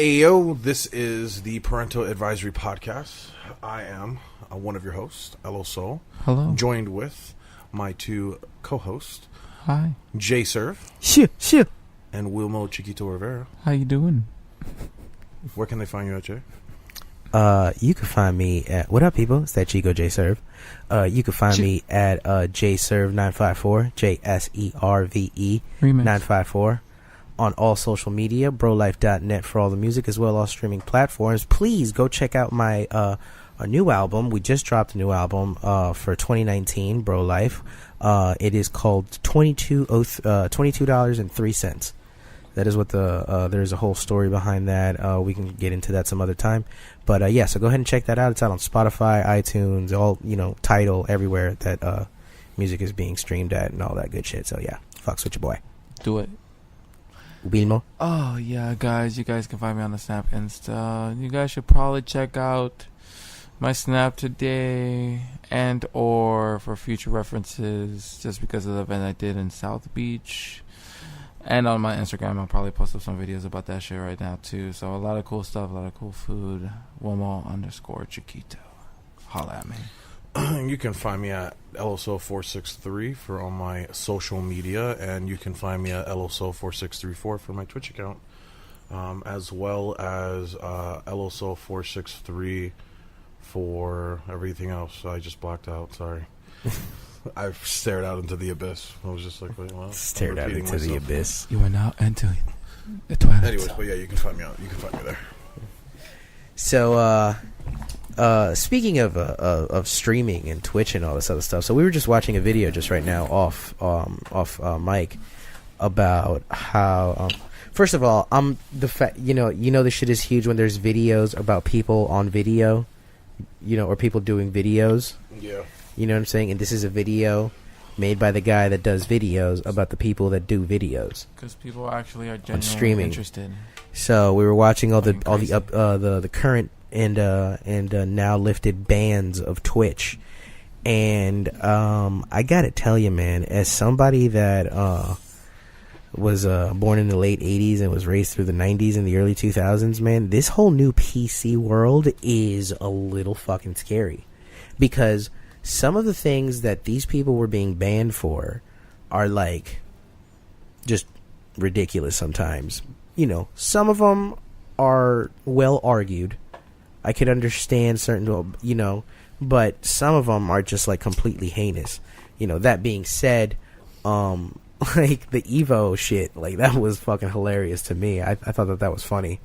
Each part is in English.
Ayo, this is the Parental Advisory Podcast. I am one of your hosts, Elo Soul. Hello. Joined with my two co-hosts, Hi. Jay Serve. Shit. And Wilmo Chiquito Rivera. How you doing? Where can they find you at, Jay? You can find me at, what up people, it's that Chico J Serve. You can find me at JServe954, JSERVE 954 on all social media, brolife.net for all the music as well as all streaming platforms. Please go check out my a new album. We just dropped a new album for 2019, Bro Life. It is called $22.03. That is what there's a whole story behind that. We can get into that some other time. But yeah, so go ahead and check that out. It's out on Spotify, iTunes, all, Tidal, everywhere that music is being streamed at and all that good shit. So yeah, fucks with your boy. Do it. Wilmo. Oh, yeah, guys. You guys can find me on the Snap Insta. You guys should probably check out my Snap today and or for future references just because of the event I did in South Beach. And on my Instagram, I'll probably post up some videos about that shit right now, too. So a lot of cool stuff, a lot of cool food. Wilmo_Chiquito. Holla at me. You can find me at LSO463 for all my social media, and you can find me at LSO4634 for my Twitch account, as well as LSO463 for everything else. I just blacked out, sorry. I stared out into the abyss. I was just like, wait, what? Stared out into the abyss. You went out into the twilight. Anyways, but yeah, you can find me out. You can find me there. So, speaking of streaming and Twitch and all this other stuff, so we were just watching a video just right now off mic about how first of all, this shit is huge when there's videos about people on video, or people doing videos. Yeah. You know what I'm saying? And this is a video made by the guy that does videos about the people that do videos. Because people actually are genuinely streaming. Interested. So we were watching all the current and now lifted bans of Twitch, and I gotta tell you, man, as somebody that was born in the late 80s and was raised through the 90s and the early 2000s, man, this whole new PC world is a little fucking scary, because some of the things that these people were being banned for are like just ridiculous sometimes. Some of them are well argued. I could understand certain, but some of them are just like completely heinous. That being said, like the Evo shit, like that was fucking hilarious to me. I thought that was funny.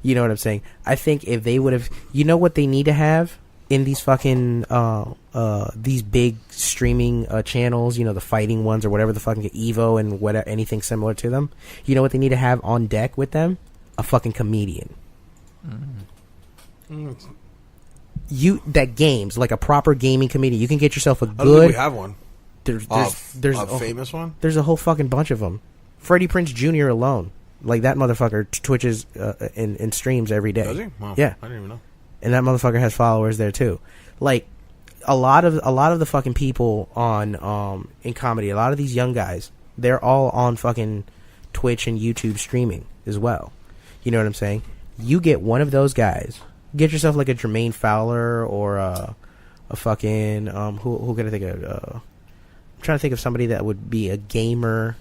You know what I'm saying? I think if they would have, what they need to have in these fucking these big streaming channels, the fighting ones or whatever the fucking Evo and whatever, anything similar to them. You know what they need to have on deck with them? A fucking comedian. That games like a proper gaming comedian. You can get yourself a good. I don't think we have one. There's a famous one. There's a whole fucking bunch of them. Freddie Prinze Jr. alone, like that motherfucker twitches and streams every day. Does he? Wow. Yeah, I didn't even know. And that motherfucker has followers there too. Like a lot of the fucking people on in comedy, a lot of these young guys, they're all on fucking Twitch and YouTube streaming as well. You know what I'm saying? You get one of those guys, get yourself like a Jermaine Fowler or a fucking who can I think of? I'm trying to think of somebody that would be a gamer.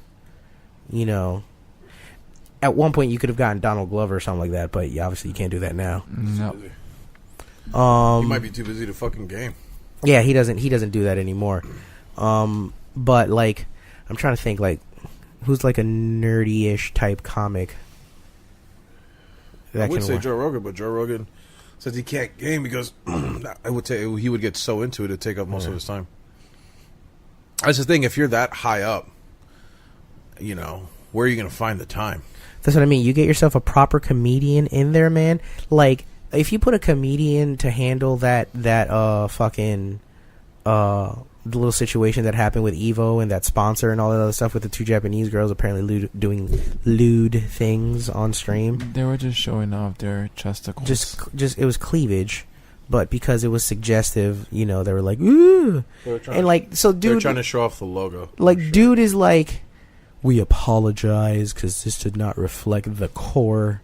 At one point you could have gotten Donald Glover or something like that, but obviously you can't do that now. No. He might be too busy to fucking game. Yeah, he doesn't do that anymore. But like, I'm trying to think like, who's like a nerdy-ish type comic. I would say Joe Rogan, but Joe Rogan says he can't game because I would say he would get so into it, it'd take up most of his time. That's the thing. If you're that high up, where are you going to find the time? That's what I mean. You get yourself a proper comedian in there, man. Like, if you put a comedian to handle that fucking the little situation that happened with Evo and that sponsor and all that other stuff with the two Japanese girls apparently doing lewd things on stream. They were just showing off their chesticles. Just it was cleavage, but because it was suggestive, they were like, ooh, and like, so dude, they're trying to show off the logo. Like, dude is like, we apologize because this did not reflect the core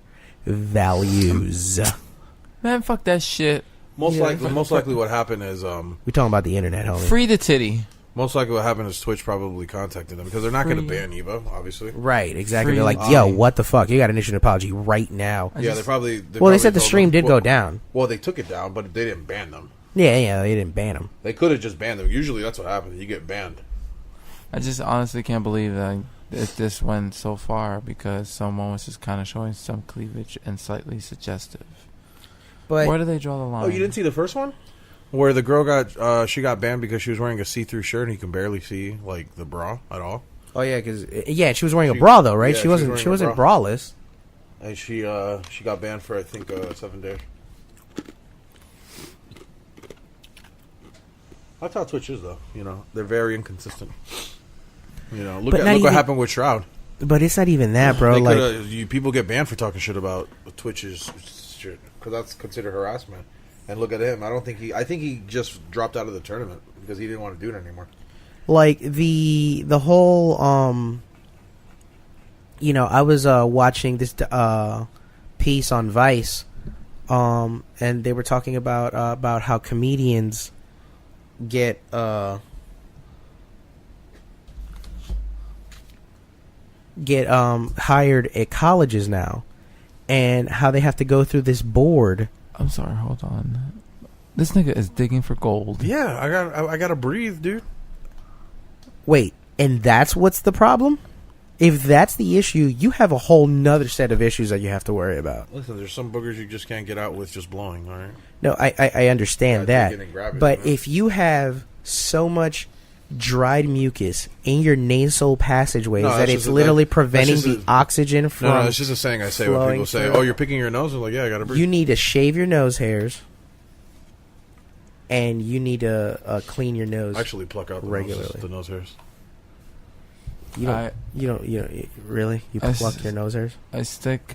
values. Man, fuck that shit. Most likely what happened is We're talking about the internet, homie. Free the titty. most likely what happened is Twitch probably contacted them because they're not going to ban Evo, obviously. Right, exactly. Free. They're like, yo, what the fuck? You got to issue an apology right now. They probably. They said the stream did go down. Well, they took it down, but they didn't ban them. Yeah, they didn't ban them. They could have just banned them. Usually, that's what happens. You get banned. I just honestly can't believe that this went so far because someone was just kind of showing some cleavage and slightly suggestive. But where do they draw the line? Oh, you didn't see the first one? Where the girl got banned because she was wearing a see-through shirt and you can barely see like the bra at all. Oh yeah, because she was wearing a bra though, right? Yeah, she wasn't braless. And she got banned for I think 7 days. That's how Twitch is, though. You know, they're very inconsistent. You know, look what happened with Shroud. But it's not even that, bro. People get banned for talking shit about Twitch's shit because that's considered harassment. And look at him. I think he just dropped out of the tournament because he didn't want to do it anymore. Like the whole I was watching this piece on Vice, and they were talking about how comedians get hired at colleges now, and how they have to go through this board. I'm sorry, hold on. This nigga is digging for gold. Yeah, I gotta breathe, dude. Wait, and that's what's the problem? If that's the issue, you have a whole nother set of issues that you have to worry about. Listen, there's some boogers you just can't get out with just blowing, all right? No, I understand that. But if you have so much dried mucus in your nasal passageways that it's literally preventing the oxygen from No, it's just a saying I say when people say, oh, you're picking your nose? I'm like, yeah, I got to breathe. You need to shave your nose hairs, and you need to clean your nose. Actually pluck out regularly. The nose hairs. You don't really? You pluck your nose hairs? I stick...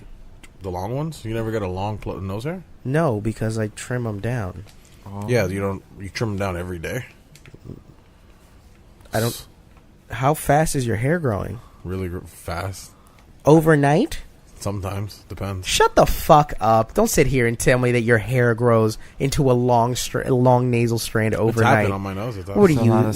The long ones? You never got a long nose hair? No, because I trim them down. Oh. Yeah, you trim them down every day. I don't... How fast is your hair growing? Really fast. Overnight? Sometimes. Depends. Shut the fuck up. Don't sit here and tell me that your hair grows into a long nasal strand overnight. It's happened on my nose.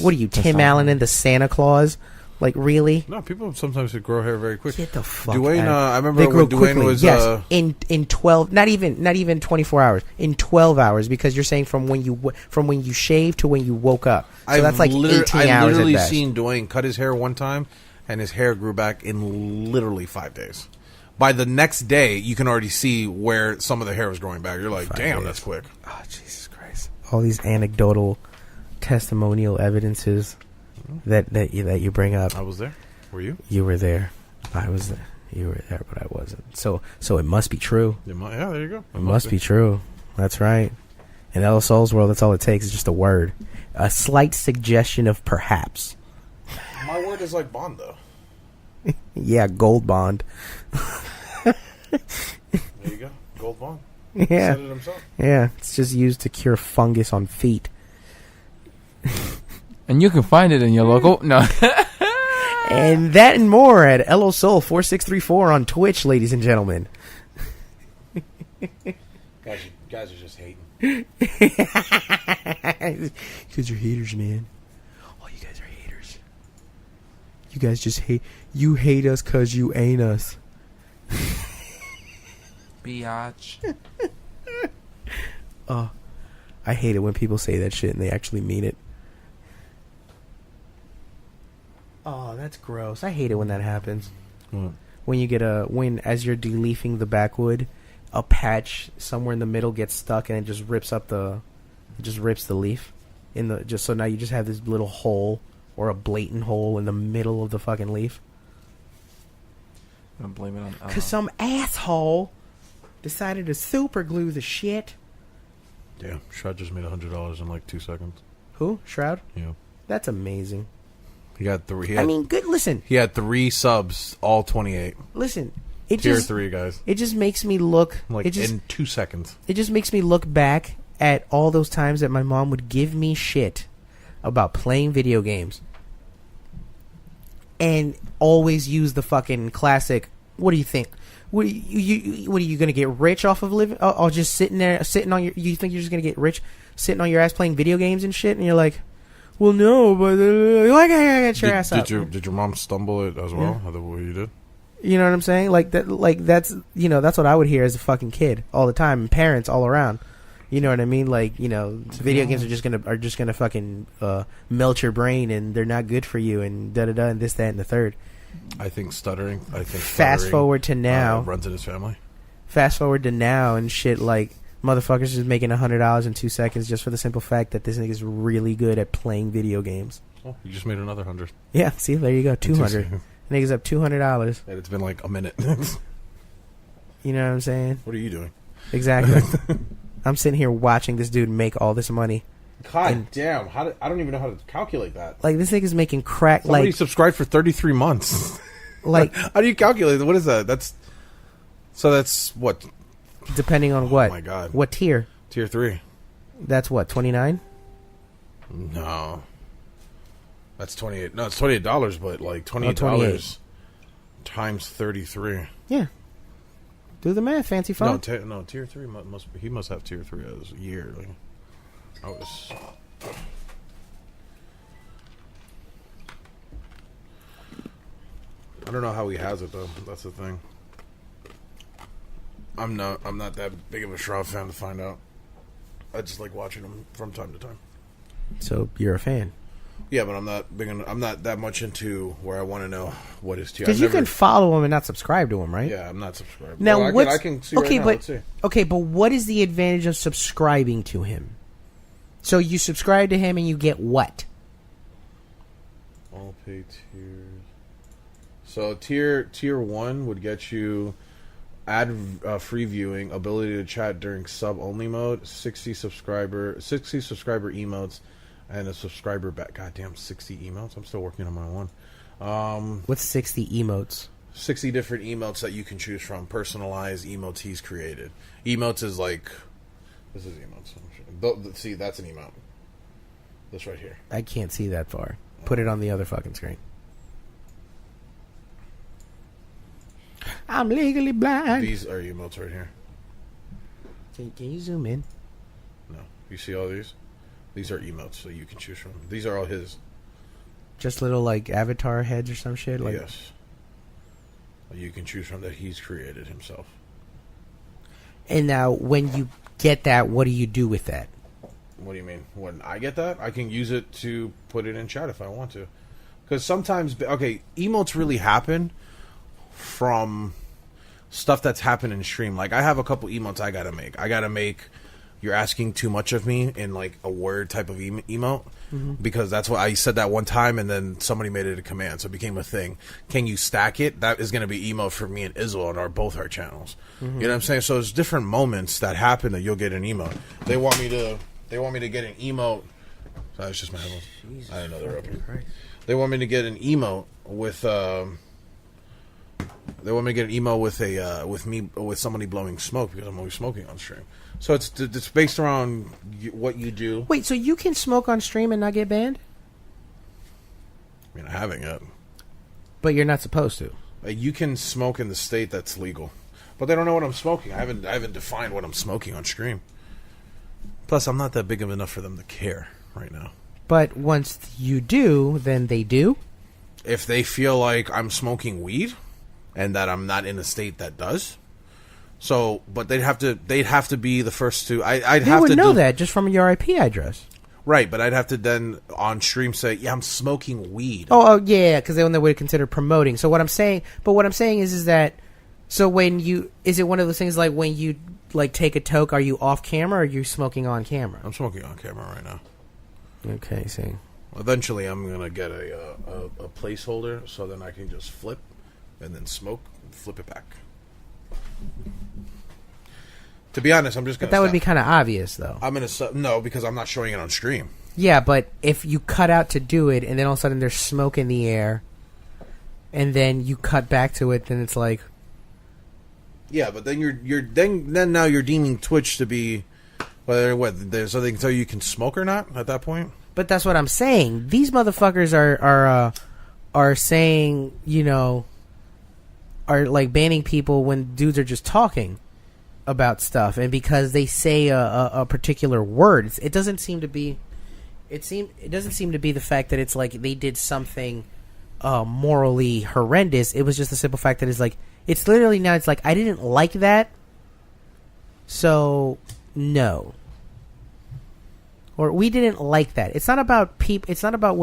What are you, Tim Allen and the Santa Claus? Like, really? No, people sometimes grow hair very quick. Get the fuck Dwayne, out. I remember when Dwayne was... Yes, in 12... Not even 24 hours. In 12 hours, because you're saying from when you shaved to when you woke up. So that's like 18 hours I've at literally best. seen Dwayne cut his hair one time, and his hair grew back in literally 5 days. By the next day, you can already see where some of the hair was growing back. You're like, damn, that's quick. Oh, Jesus Christ. All these anecdotal, testimonial evidences that you bring up. I was there. Were you? You were there. I was there. You were there, but I wasn't. So it must be true. Yeah, there you go. It must be true. That's right. In El Sol's world, that's all it takes is just a word. A slight suggestion of perhaps. My word is like bond, though. Yeah, gold bond. There you go. Gold bond. Yeah. He said it himself. Yeah, it's just used to cure fungus on feet. And you can find it in your local... No. And that and more at LOSoul 4634 on Twitch, ladies and gentlemen. Guys are just hating. Because you're haters, man. Oh, you guys are haters. You guys just hate... You hate us because you ain't us. Biatch. Oh, I hate it when people say that shit and they actually mean it. Oh, that's gross. I hate it when that happens. What? When you get as you're deleafing the backwood, a patch somewhere in the middle gets stuck and it just rips the leaf so now you just have this little hole or a blatant hole in the middle of the fucking leaf. I'm blaming it on... Because some asshole decided to super glue the shit. Yeah, Shroud just made $100 in like 2 seconds. Who? Shroud? Yeah. That's amazing. He got 3. Good. Listen. He had 3 subs, all 28. Listen. Tier 3 guys. It just makes me look... in 2 seconds. It just makes me look back at all those times that my mom would give me shit about playing video games. And always use the fucking classic, What do you think? What are you going to get rich off of living? Oh, just sitting on your. You think you're just going to get rich sitting on your ass playing video games and shit? And you're like, well, no, but I got your ass up. Did your mom stumble it as well? The way you did? You know what I'm saying? Like that. Like that's that's what I would hear as a fucking kid all the time, and parents all around. You know what I mean? Like video games are just gonna fucking melt your brain, and they're not good for you, and da da da, and this, that, and the third. I think stuttering. Fast forward to now, runs in his family. Fast forward to now and shit. Like motherfuckers is making $100 in 2 seconds just for the simple fact that this nigga's really good at playing video games. Oh, you just made another 100. Yeah, see, there you go, 200. Nigga's up $200. And it's been like a minute. You know what I'm saying? What are you doing? Exactly. I'm sitting here watching this dude make all this money. God damn! I don't even know how to calculate that. Like this nigga's making crack. Somebody subscribed for 33 months. Like, how do you calculate? What is that? That's what? Depending on what? Oh my god! What tier? Tier 3. That's what, 29? No, that's 28. No, it's $28, but like $28 times 33. Yeah. Do the math, fancy phone. No, tier 3 he must have tier 3 as a year. Like, I don't know how he has it though. That's the thing. I'm not that big of a Shroud fan to find out. I just like watching him from time to time. So you're a fan? Yeah, but I'm not that much into where I want to know what his tier. Because you can follow him and not subscribe to him, right? Yeah, I'm not subscribed. Now, well, I can see okay, right now. but Let's see. Okay, but what is the advantage of subscribing to him? So you subscribe to him and you get what? All pay tiers. So tier 1 would get you ad free viewing, ability to chat during sub only mode, 60 subscriber emotes, and a subscriber back. Goddamn, 60 emotes. I'm still working on my one. What's 60 emotes? 60 different emotes that you can choose from. Personalized emotes he's created. Emotes is like, this is emotes. See, that's an emote. This right here. I can't see that far. Put it on the other fucking screen. I'm legally blind. These are emotes right here. Can you zoom in? No. You see all these? These are emotes, so you can choose from. These are all his. Just little like avatar heads or some shit? Like, yes. You can choose from that he's created himself. And now, when you get that, what do you do with that? What do you mean? When I get that, I can use it to put it in chat if I want to. Because sometimes, emotes really happen from stuff that's happened in stream. Like, I have a couple emotes I gotta make. I gotta make "you're asking too much of me" in like a word type of emote. Because that's what I said that one time, and then somebody made it a command, so it became a thing. Can you stack it? That is going to be emote for me and Israel on both our channels. You know what I'm saying? So there's different moments that happen that you'll get an emote. They want me to get an emote. That's just my headphones. Jesus, I didn't know they were open. Christ. They want me to get an emote with with somebody blowing smoke because I'm always smoking on stream. So it's based around what you do. Wait, so you can smoke on stream and not get banned? I mean, I haven't yet. But you're not supposed to. You can smoke in the state that's legal, but they don't know what I'm smoking. I haven't defined what I'm smoking on stream. Plus, I'm not that big of enough for them to care right now. But once you do, then they do? If they feel like I'm smoking weed and that I'm not in a state that does. So, but they'd have to be the first to. They would know that just from your IP address. Right, but I'd have to then on stream say, yeah, I'm smoking weed. Oh yeah, because then they would consider promoting. So what I'm saying is that, so when you, is it one of those things like when you like take a toke, are you off camera or are you smoking on camera? I'm smoking on camera right now. Okay, see. Eventually, I'm gonna get a placeholder so then I can just flip and then smoke and flip it back. To be honest, I'm just gonna. But that would be kind of obvious, though. No, because I'm not showing it on stream. Yeah, but if you cut out to do it, and then all of a sudden there's smoke in the air, and then you cut back to it, then it's like. Yeah, but then then now you're deeming Twitch to be, there's something so you can smoke or not at that point. But that's what I'm saying. These motherfuckers are saying, are like banning people when dudes are just talking about stuff, and because they say a particular word. It doesn't seem to be. It doesn't seem to be the fact that it's like they did something morally horrendous. It was just the simple fact that it's like it's literally now. It's like I didn't like that, so no. Or we didn't like that. It's not about people. It's not about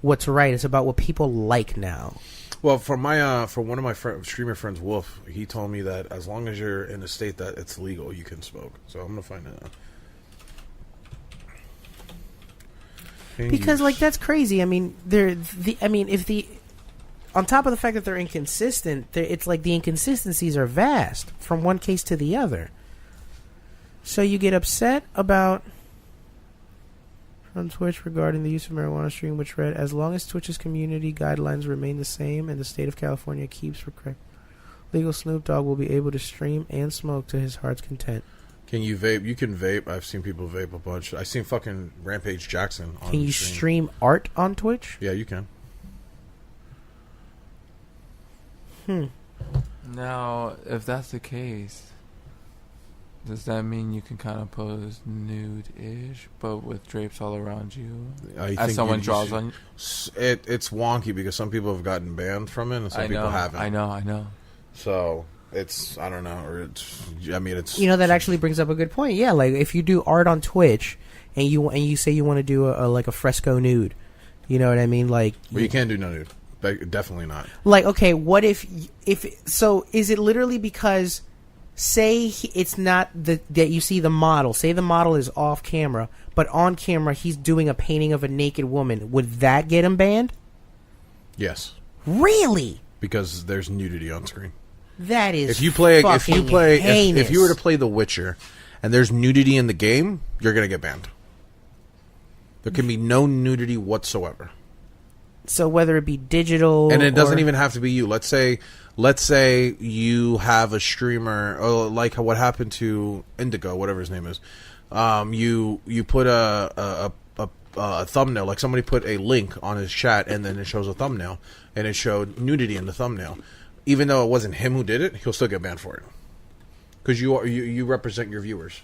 what's right. It's about what people like now. Well, for one of my streamer friends, Wolf, he told me that as long as you're in a state that it's legal, you can smoke. So I'm gonna find that out. Because like that's crazy. I mean, on top of the fact that they're inconsistent, it's like the inconsistencies are vast from one case to the other. So you get upset about on Twitch regarding the use of marijuana stream, which read, as long as Twitch's community guidelines remain the same and the state of California keeps legal, Snoop Dogg will be able to stream and smoke to his heart's content. Can you vape? You can vape. I've seen people vape a bunch. I've seen fucking Rampage Jackson on Can you stream art on Twitch? Yeah, you can. Now, if that's the case, does that mean you can kind of pose nude-ish, but with drapes all around you? As someone draws on you? It's wonky because some people have gotten banned from it and some people haven't. I know. So it's, I don't know, or it's. You know, that actually brings up a good point. Yeah, like if you do art on Twitch and you say you want to do a fresco nude, you know what I mean? Like, well, you can't do no nude. Definitely not. Like, okay, what if so? Is it literally because? Say it's not that you see the model. Say the model is off camera, but on camera he's doing a painting of a naked woman. Would that get him banned? Yes. Really? Because there's nudity on screen. That is if you were to play The Witcher, and there's nudity in the game, you're gonna get banned. There can be no nudity whatsoever. So whether it be digital, and it doesn't even have to be you. Let's say you have a streamer, like what happened to Indigo, whatever his name is. You put a thumbnail, like somebody put a link on his chat, and then it shows a thumbnail, and it showed nudity in the thumbnail. Even though it wasn't him who did it, he'll still get banned for it because you represent your viewers.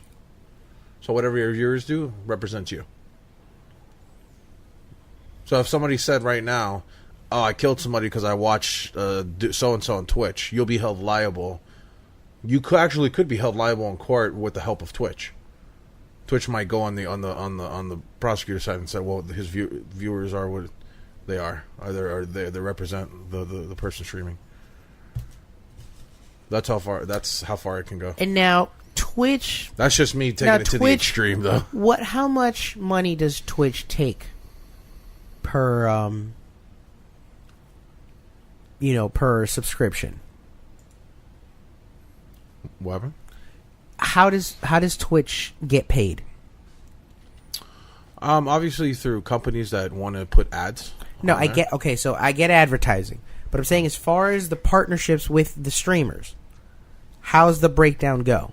So whatever your viewers do represents you. So if somebody said right now, "Oh, I killed somebody because I watched so and so on Twitch," you'll be held liable. You could be held liable in court with the help of Twitch. Twitch might go on the prosecutor's side and say, "Well, his viewers are what they are, or they represent the person streaming." That's how far it can go. And now Twitch. That's just me taking it to the extreme, though. How much money does Twitch take per per subscription? What happened? How does Twitch get paid? Obviously through companies that want to put ads. No, I get so I get advertising, but I'm saying as far as the partnerships with the streamers, how's the breakdown go?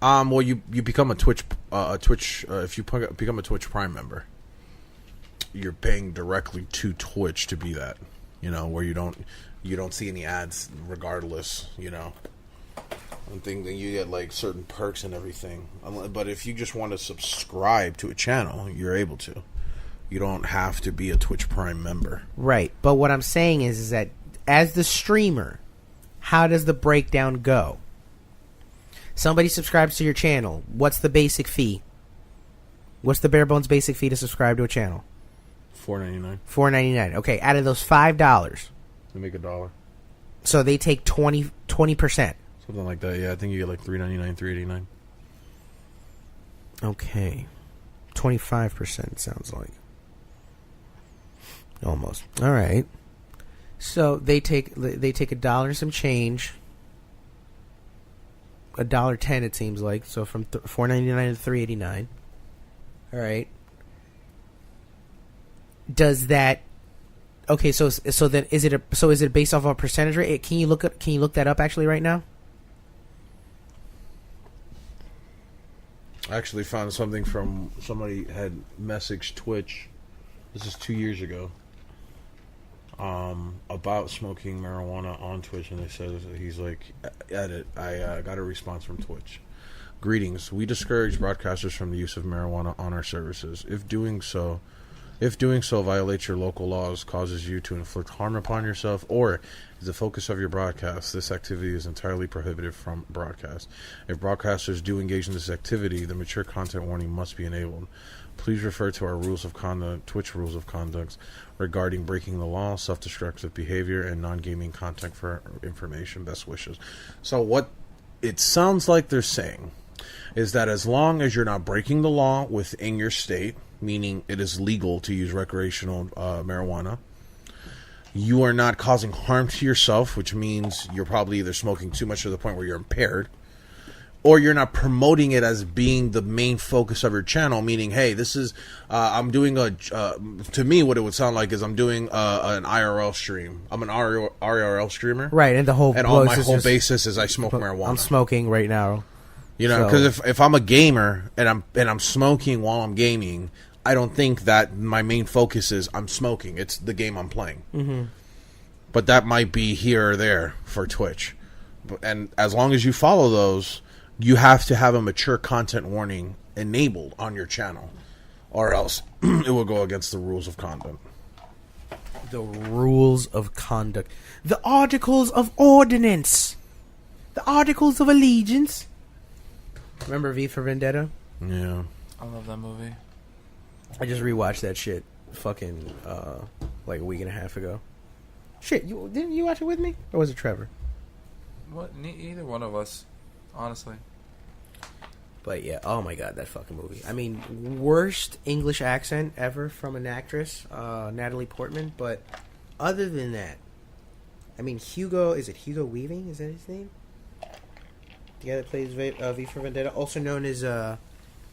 Well, you become a Twitch if you become a Twitch Prime member, you're paying directly to Twitch to be that. Where you don't see any ads regardless, One thing that you get like certain perks and everything. But if you just want to subscribe to a channel, you're able to. You don't have to be a Twitch Prime member. Right. But what I'm saying is that as the streamer, how does the breakdown go? Somebody subscribes to your channel. What's the basic fee? What's the bare bones basic fee to subscribe to a channel? $4.99. $4.99. Okay, out of those $5, they make $1. So they take 20%. Something like that. Yeah, I think you get like $3.99, $3.89. Okay, 25% sounds like. Almost. All right. So they take $1 and some change. $1.10 it seems like. So from $4.99 to $3.89. All right. Does that? Okay, so then is it based off of a percentage rate? Can you look that up actually right now? I actually found something from somebody had messaged Twitch. This is 2 years ago. about smoking marijuana on Twitch, and they said he's like, edit. I got a response from Twitch. Greetings. We discourage broadcasters from the use of marijuana on our services. If doing so violates your local laws, causes you to inflict harm upon yourself, or is the focus of your broadcast, this activity is entirely prohibited from broadcast. If broadcasters do engage in this activity, the mature content warning must be enabled. Please refer to our rules of conduct, Twitch rules of conduct, regarding breaking the law, self-destructive behavior, and non-gaming content for information. Best wishes. So what it sounds like they're saying is that as long as you're not breaking the law within your state, meaning it is legal to use recreational marijuana, you are not causing harm to yourself, which means you're probably either smoking too much to the point where you're impaired, or you're not promoting it as being the main focus of your channel, meaning, hey, this is, I'm doing to me, what it would sound like is I'm doing an IRL stream. I'm an IRL streamer. Right, and my whole basis is I smoke marijuana. I'm smoking right now. You know, because if I'm a gamer and I'm smoking while I'm gaming, I don't think that my main focus is I'm smoking. It's the game I'm playing. Mm-hmm. But that might be here or there for Twitch. And as long as you follow those, you have to have a mature content warning enabled on your channel, or else it will go against the rules of conduct. The rules of conduct. The Articles of Ordinance. The Articles of Allegiance. Remember V for Vendetta? Yeah. I love that movie. I just rewatched that shit fucking like a week and a half ago. Shit, didn't you watch it with me? Or was it Trevor? What? Either one of us, honestly. But yeah, oh my god, that fucking movie. I mean, worst English accent ever from an actress, Natalie Portman. But other than that, I mean, is it Hugo Weaving? Is that his name? The guy that plays V for Vendetta, also known as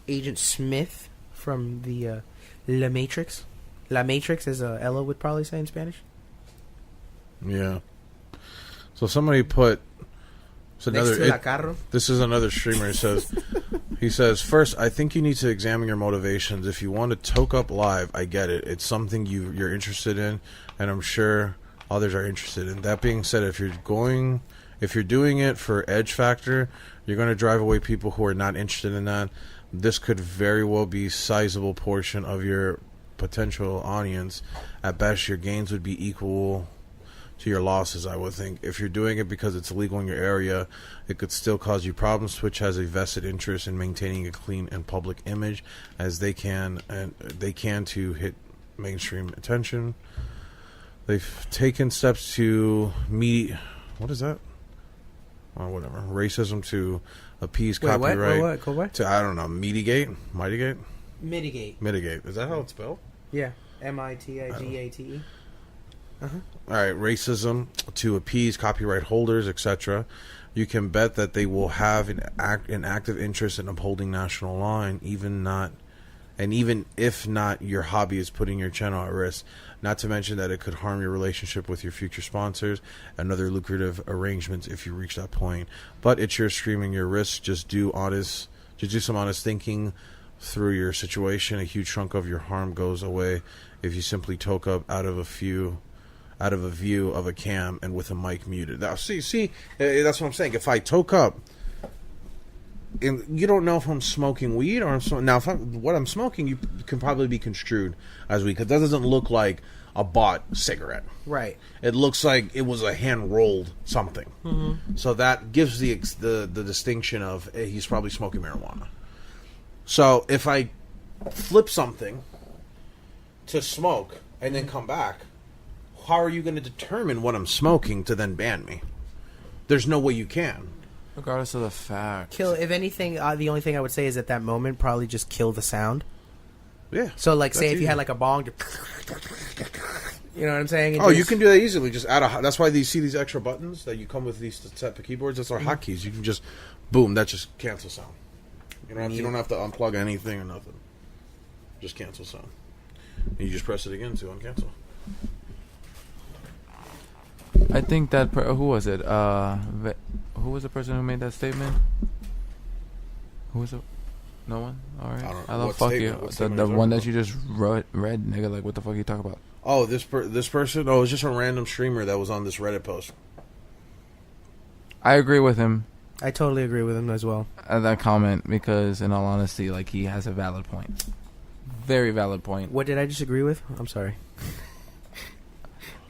Agent Smith from the La Matrix. La Matrix, as Ella would probably say in Spanish. Yeah. So somebody put... This is another streamer. He says, first, I think you need to examine your motivations. If you want to toke up live, I get it. It's something you're interested in, and I'm sure others are interested in. That being said, if you're doing it for edge factor, you're going to drive away people who are not interested in that. This could very well be a sizable portion of your potential audience. At best, your gains would be equal to your losses, I would think. If you're doing it because it's illegal in your area, it could still cause you problems. Twitch has a vested interest in maintaining a clean and public image, as they can to hit mainstream attention. They've taken steps to what is that? Oh, whatever. Racism to appease copyright. What? To, I don't know, mitigate. Mitigate. Is that how it's spelled? Yeah. MITIGATE. Uh-huh. All right, racism to appease copyright holders, etc. You can bet that they will have an active interest in upholding national law, and even if not, your hobby is putting your channel at risk. Not to mention that it could harm your relationship with your future sponsors and other lucrative arrangements if you reach that point. But it's your streaming, your risk. Just do some honest thinking through your situation. A huge chunk of your harm goes away if you simply toke up out of a view of a cam and with a mic muted. Now, see, that's what I'm saying. If I toke up, and you don't know if I'm smoking weed or I'm smoking. Now, what I'm smoking, you can probably be construed as weed, because that doesn't look like a bought cigarette. Right. It looks like it was a hand rolled something. Mm-hmm. So that gives the distinction of he's probably smoking marijuana. So if I flip something to smoke and then come back, how are you going to determine what I'm smoking to then ban me? There's no way you can. Regardless of the fact. If anything, the only thing I would say is at that moment, probably just kill the sound. Yeah. So, like, say if you had like a bong, you know what I'm saying? You can do that easily. Just that's why you see these extra buttons that you come with these type of keyboards. That's our hotkeys. You can just, boom, that just cancel sound. You don't have to unplug anything or nothing. Just cancel sound. And you just press it again to uncancel. I think that who was it? Who was the person who made that statement? Who was it? No one. All right. I don't know. I love What fuck statement? you. What statement The are you one talking that you just read, nigga. Like, what the fuck you talk about? Oh, this person? Oh, it was just a random streamer that was on this Reddit post. I agree with him I totally agree with him as well. at that comment because, in all honesty, like he has a valid point. Very valid point. What did I disagree with? I'm sorry.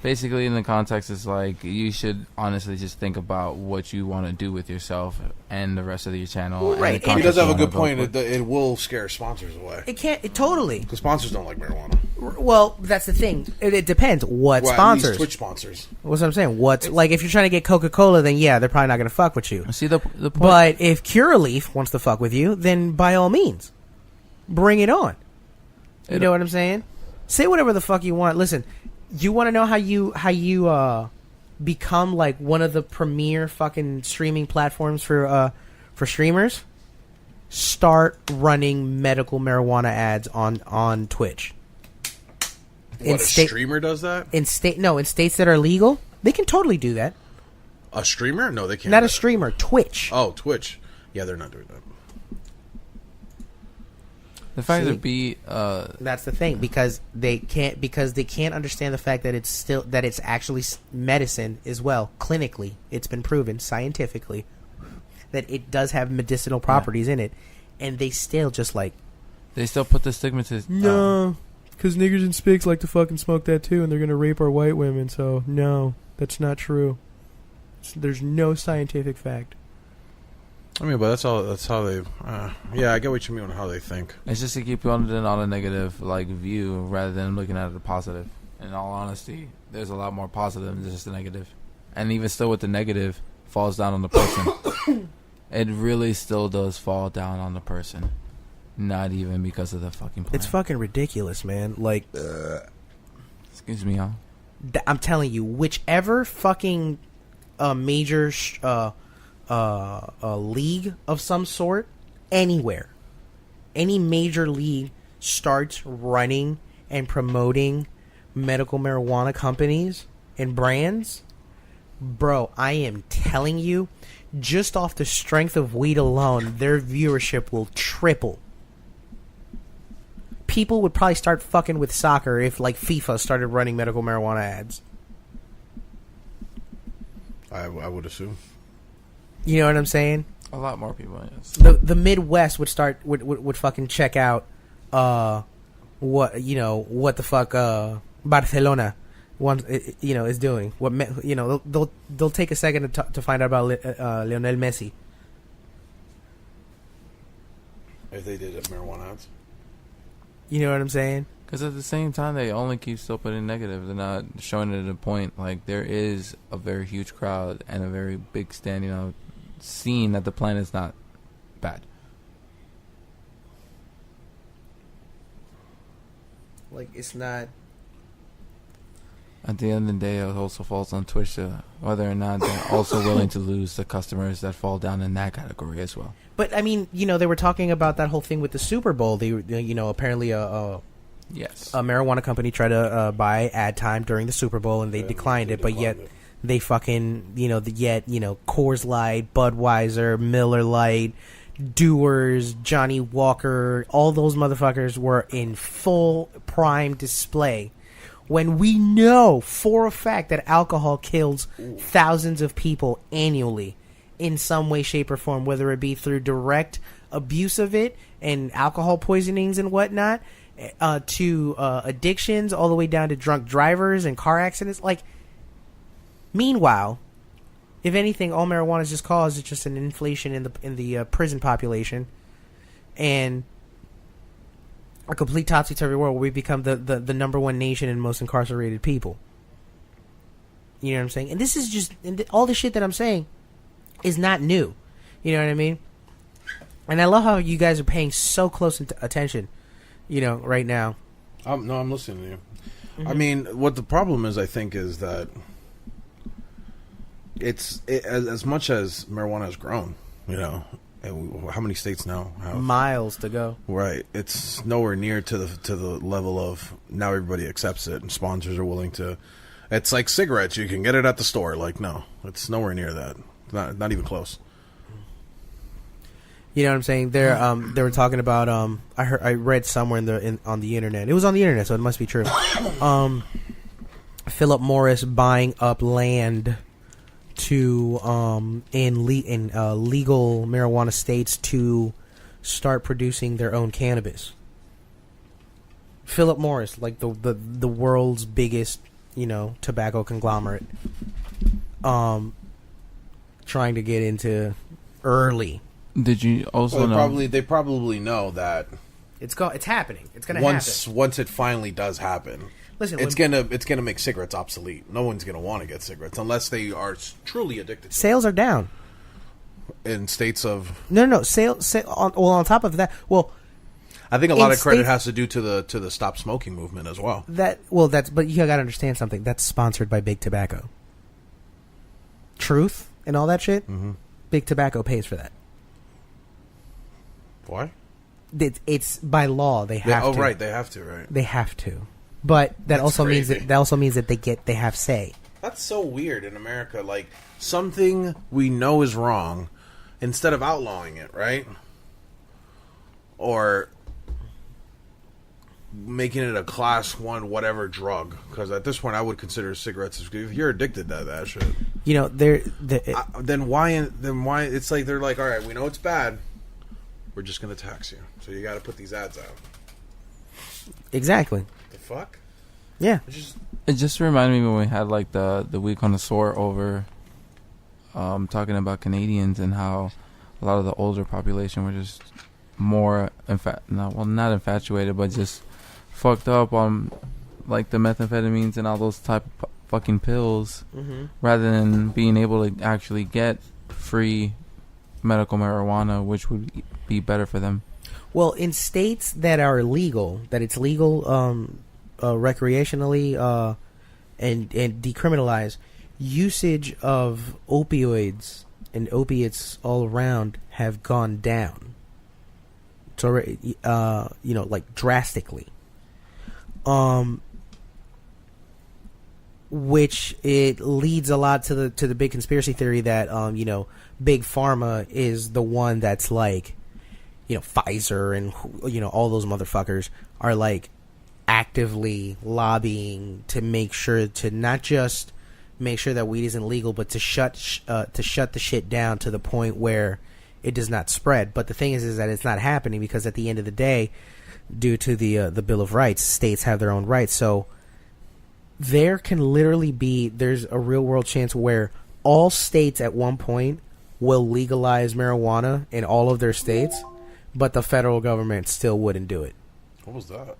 Basically, in the context, it's like you should honestly just think about what you want to do with yourself and the rest of your channel. Well, right. He does have a good point. It will scare sponsors away. It can't. Totally. Because sponsors don't like marijuana. Well, that's the thing. It depends. What At sponsors? least Twitch sponsors. What's what I'm saying? Like if you're trying to get Coca-Cola, then yeah, they're probably not going to fuck with you. See the point. But if Curaleaf wants to fuck with you, then by all means, bring it on. You know what I'm saying? Say whatever the fuck you want. Listen, you want to know how you become like one of the premier fucking streaming platforms for streamers? Start running medical marijuana ads on Twitch. What, a streamer does that? In states that are legal, they can totally do that. A streamer? No, they can't. Not a streamer, Twitch. Oh, Twitch. Yeah, they're not doing that. The fact See? That's the thing because they can't understand the fact that it's actually medicine as well. Clinically, it's been proven scientifically that it does have medicinal properties in it, and they still just like they still put the stigmatism. No, because niggers and spigs like to fucking smoke that too, and they're gonna rape our white women. So no, that's not true. There's no scientific fact. I mean, but that's how they. Yeah, I get what you mean on how they think. It's just to keep you on a negative like view rather than looking at it a positive. In all honesty, there's a lot more positive than just the negative, and even still with the negative, falls down on the person. It really still does fall down on the person, not even because of the fucking plant. It's fucking ridiculous, man. Like, excuse me, y'all. I'm telling you, whichever fucking major league of some sort, anywhere, any major league starts running and promoting medical marijuana companies and brands, bro, I am telling you, just off the strength of weed alone, their viewership will triple. People would probably start fucking with soccer if, like, FIFA started running medical marijuana ads. I would assume. You know what I'm saying? A lot more people, yes. The Midwest would fucking check out what the fuck Barcelona is doing. They'll take a second to find out about Lionel Messi. If they did marijuana ads. You know what I'm saying? Because at the same time, they only keep still putting negative. They're not showing it at a point. Like, there is a very huge crowd and a very big standing out scene that the plant is not bad. Like, it's not. At the end of the day, it also falls on Twitch whether or not they're also willing to lose the customers that fall down in that category as well. But I mean, they were talking about that whole thing with the Super Bowl. They apparently yes, a marijuana company tried to buy ad time during the Super Bowl, and they declined it. But yet, they fucking Coors Light, Budweiser, Miller Lite, Dewar's, Johnny Walker, all those motherfuckers were in full prime display. When we know for a fact that alcohol kills thousands of people annually in some way, shape, or form, whether it be through direct abuse of it and alcohol poisonings and whatnot, to addictions, all the way down to drunk drivers and car accidents. Like, meanwhile, if anything, all marijuana has just caused is just an inflation in the prison population, and a complete topsy-turvy world where we become the number one nation and most incarcerated people. You know what I'm saying? And this is just all the shit that I'm saying is not new. You know what I mean? And I love how you guys are paying so close attention, right now. I'm listening to you. Mm-hmm. I mean, what the problem is, I think, is that as much as marijuana has grown, how many states now have miles to go? Right, it's nowhere near to the level of now everybody accepts it and sponsors are willing to. It's like cigarettes; you can get it at the store. Like, no, it's nowhere near that. Not even close. You know what I'm saying? They were talking about I read somewhere on the internet. It was on the internet, so it must be true. Philip Morris buying up land to in legal marijuana states to start producing their own cannabis. Philip Morris, like the world's biggest, tobacco conglomerate, trying to get into early. Did you also know? They probably know that it's happening. It's gonna happen once it finally does happen. Listen, it's gonna make cigarettes obsolete. No one's gonna want to get cigarettes unless they are truly addicted to sales are down in states of no sales. On top of that, I think a lot of credit has to do to the stop smoking movement as well. But you gotta understand something. That's sponsored by Big Tobacco. Truth and all that shit. Mm-hmm. Big Tobacco pays for that. Why? It's by law. They have to. Oh, right. They have to, right? They have to. But that also means that they have say. That's so weird in America. Like, something we know is wrong, instead of outlawing it, right? Or making it a class 1 whatever drug. Because at this point, I would consider cigarettes, if you're addicted to that shit. Then why? It's like they're like, all right, we know it's bad. We're just going to tax you. So you got to put these ads out. Exactly. The fuck? Yeah. It just reminded me when we had like the week on the soar over, talking about Canadians and how a lot of the older population were just more not infatuated, but just fucked up on like the methamphetamines and all those type of fucking pills, rather than being able to actually get free medical marijuana, which would be better for them. Well, in states that are legal, that it's legal recreationally and decriminalized, usage of opioids and opiates all around have gone down. It's already, like drastically. Which it leads a lot to the big conspiracy theory that Big Pharma is the one that's like, Pfizer and all those motherfuckers are like actively lobbying to make sure to not just make sure that weed isn't legal, but to shut the shit down to the point where it does not spread. But the thing is that it's not happening because at the end of the day, due to the Bill of Rights, states have their own rights. So there can literally there's a real world chance where all states at one point will legalize marijuana in all of their states, but the federal government still wouldn't do it. What was that?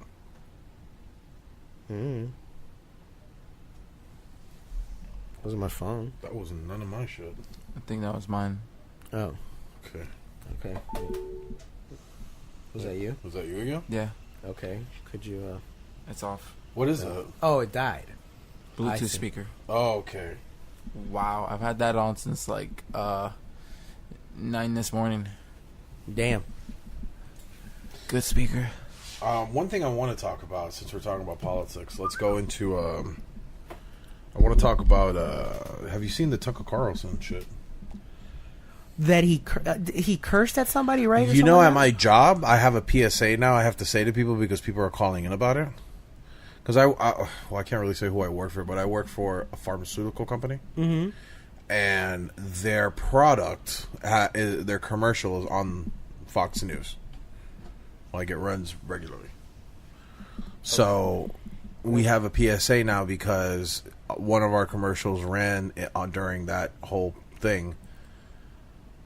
Wasn't my phone. That was none of my shit. I think that was mine. Oh. Okay. Was that you? Was that you again? Yeah. Okay. Could you It's off. What is it? Oh, it died. Bluetooth speaker. Oh, okay. Wow, I've had that on since like 9 this morning. Damn. Good speaker. One thing I want to talk about, since we're talking about politics, let's go into. I want to talk about. Have you seen the Tucker Carlson shit? That he cursed at somebody, right? You know, at my job, I have a PSA now. I have to say to people because people are calling in about it. Because I can't really say who I work for, but I work for a pharmaceutical company, and their product, their commercial is on Fox News. Like, it runs regularly. So we have a PSA now because one of our commercials ran during that whole thing.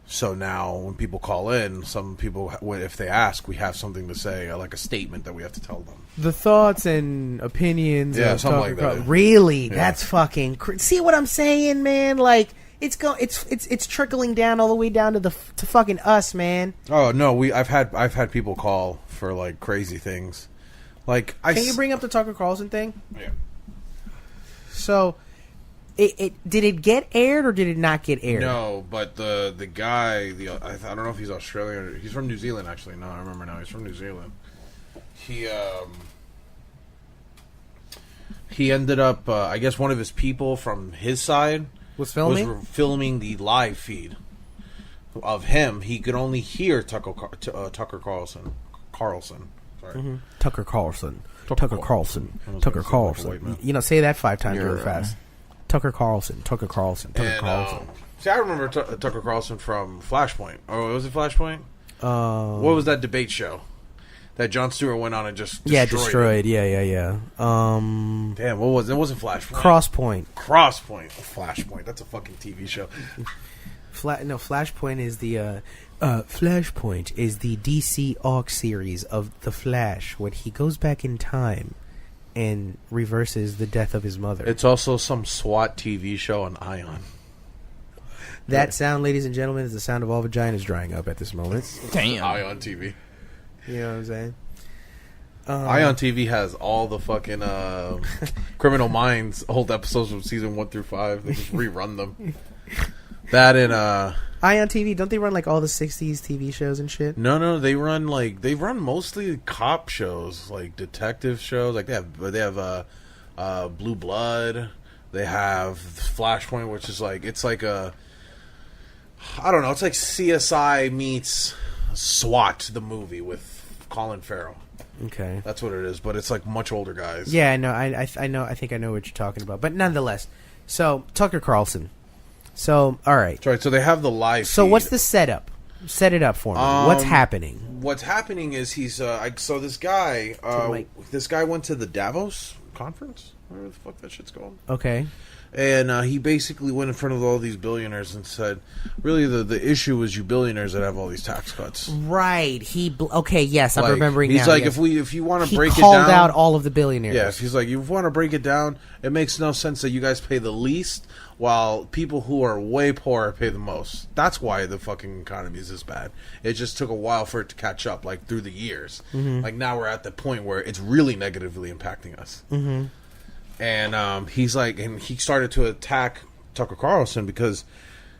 So now when people call in, some people, if they ask, we have something to say, like a statement that we have to tell them. The thoughts and opinions. Yeah, something like that. Really? Yeah. That's fucking... See what I'm saying, man? Like... It's trickling down all the way down to fucking us, man. Oh no, I've had people call for like crazy things. Like, can you bring up the Tucker Carlson thing? Yeah. So, it did it get aired or did it not get aired? No, but the guy, I don't know if he's Australian or he's from New Zealand actually. No, I remember now. He's from New Zealand. He ended up I guess one of his people from his side was filming the live feed of him, he could only hear Tucker Carlson. Sorry. Mm-hmm. Tucker Carlson. Tucker Carlson. I was Tucker gonna say like a white Carlson. man. You know, say that 5 times You're really fast. Tucker Carlson. Tucker Carlson. Tucker And, Carlson. see, I remember Tucker Carlson from Flashpoint. Oh, was it Flashpoint? What was that debate show that Jon Stewart went on and just destroyed? Yeah. Damn, what was it? It wasn't Flashpoint. Crosspoint. Flashpoint. That's a fucking TV show. Flashpoint is the Flashpoint is the DC arc series of the Flash when he goes back in time and reverses the death of his mother. It's also some SWAT TV show on Ion. That sound, ladies and gentlemen, is the sound of all vaginas drying up at this moment. Damn. Ion TV. You know what I'm saying? Ion TV has all the fucking Criminal Minds old episodes from season 1 through 5. They just rerun them. That and Ion TV, don't they run like all the 60s TV shows and shit? no, they run mostly cop shows, like detective shows. Like they have Blue Blood. They have Flashpoint, which is like it's like a I don't know. It's like CSI meets SWAT, the movie with Colin Farrell. Okay, that's what it is. But it's like much older guys. Yeah, I know. I know. I think I know what you're talking about. But nonetheless, so Tucker Carlson. So all right. That's right. So they have the live. So feed. what's the setup? Set it up for me. What's happening? What's happening is he's so this guy went to the Davos conference. Whatever the fuck that shit's called. Okay. And he basically went in front of all these billionaires and said, really, the issue is you billionaires that have all these tax cuts. Right. Okay, yes, I'm Like, remembering he's now. like, yes. if you want to break it He down. called out all of the billionaires. Yes, he's like, you want to break it down, it makes no sense that you guys pay the least while people who are way poorer pay the most. That's why the fucking economy is this bad. It just took a while for it to catch up, like, through the years. Mm-hmm. Like, now we're at the point where it's really negatively impacting us. Mm-hmm. And he's like, and he started to attack Tucker Carlson because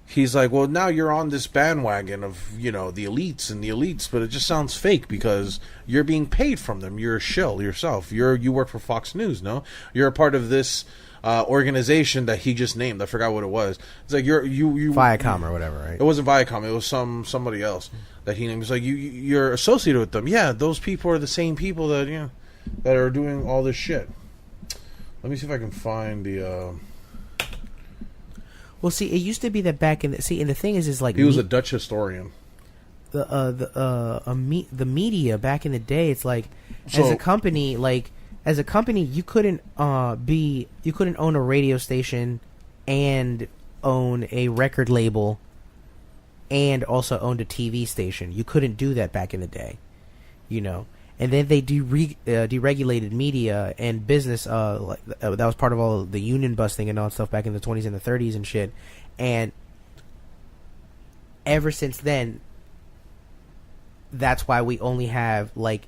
he's like, well, now you're on this bandwagon of, you know, the elites, but it just sounds fake because you're being paid from them. You're a shill yourself. You work for Fox News, no? You're a part of this organization that he just named. I forgot what it was. It's like you Viacom or whatever, right? It wasn't Viacom. It was somebody else that he named. It's like you're associated with them. Yeah, those people are the same people that that are doing all this shit. Let me see if I can find the. Well, see, it used to be that back in and the thing is like he was a Dutch historian. The media back in the day, it's like as a company, you couldn't own a radio station and own a record label and also owned a TV station. You couldn't do that back in the day, you know. And then they deregulated media and business. That was part of all the union busting and all that stuff back in the 20s and the 30s and shit. And ever since then, that's why we only have like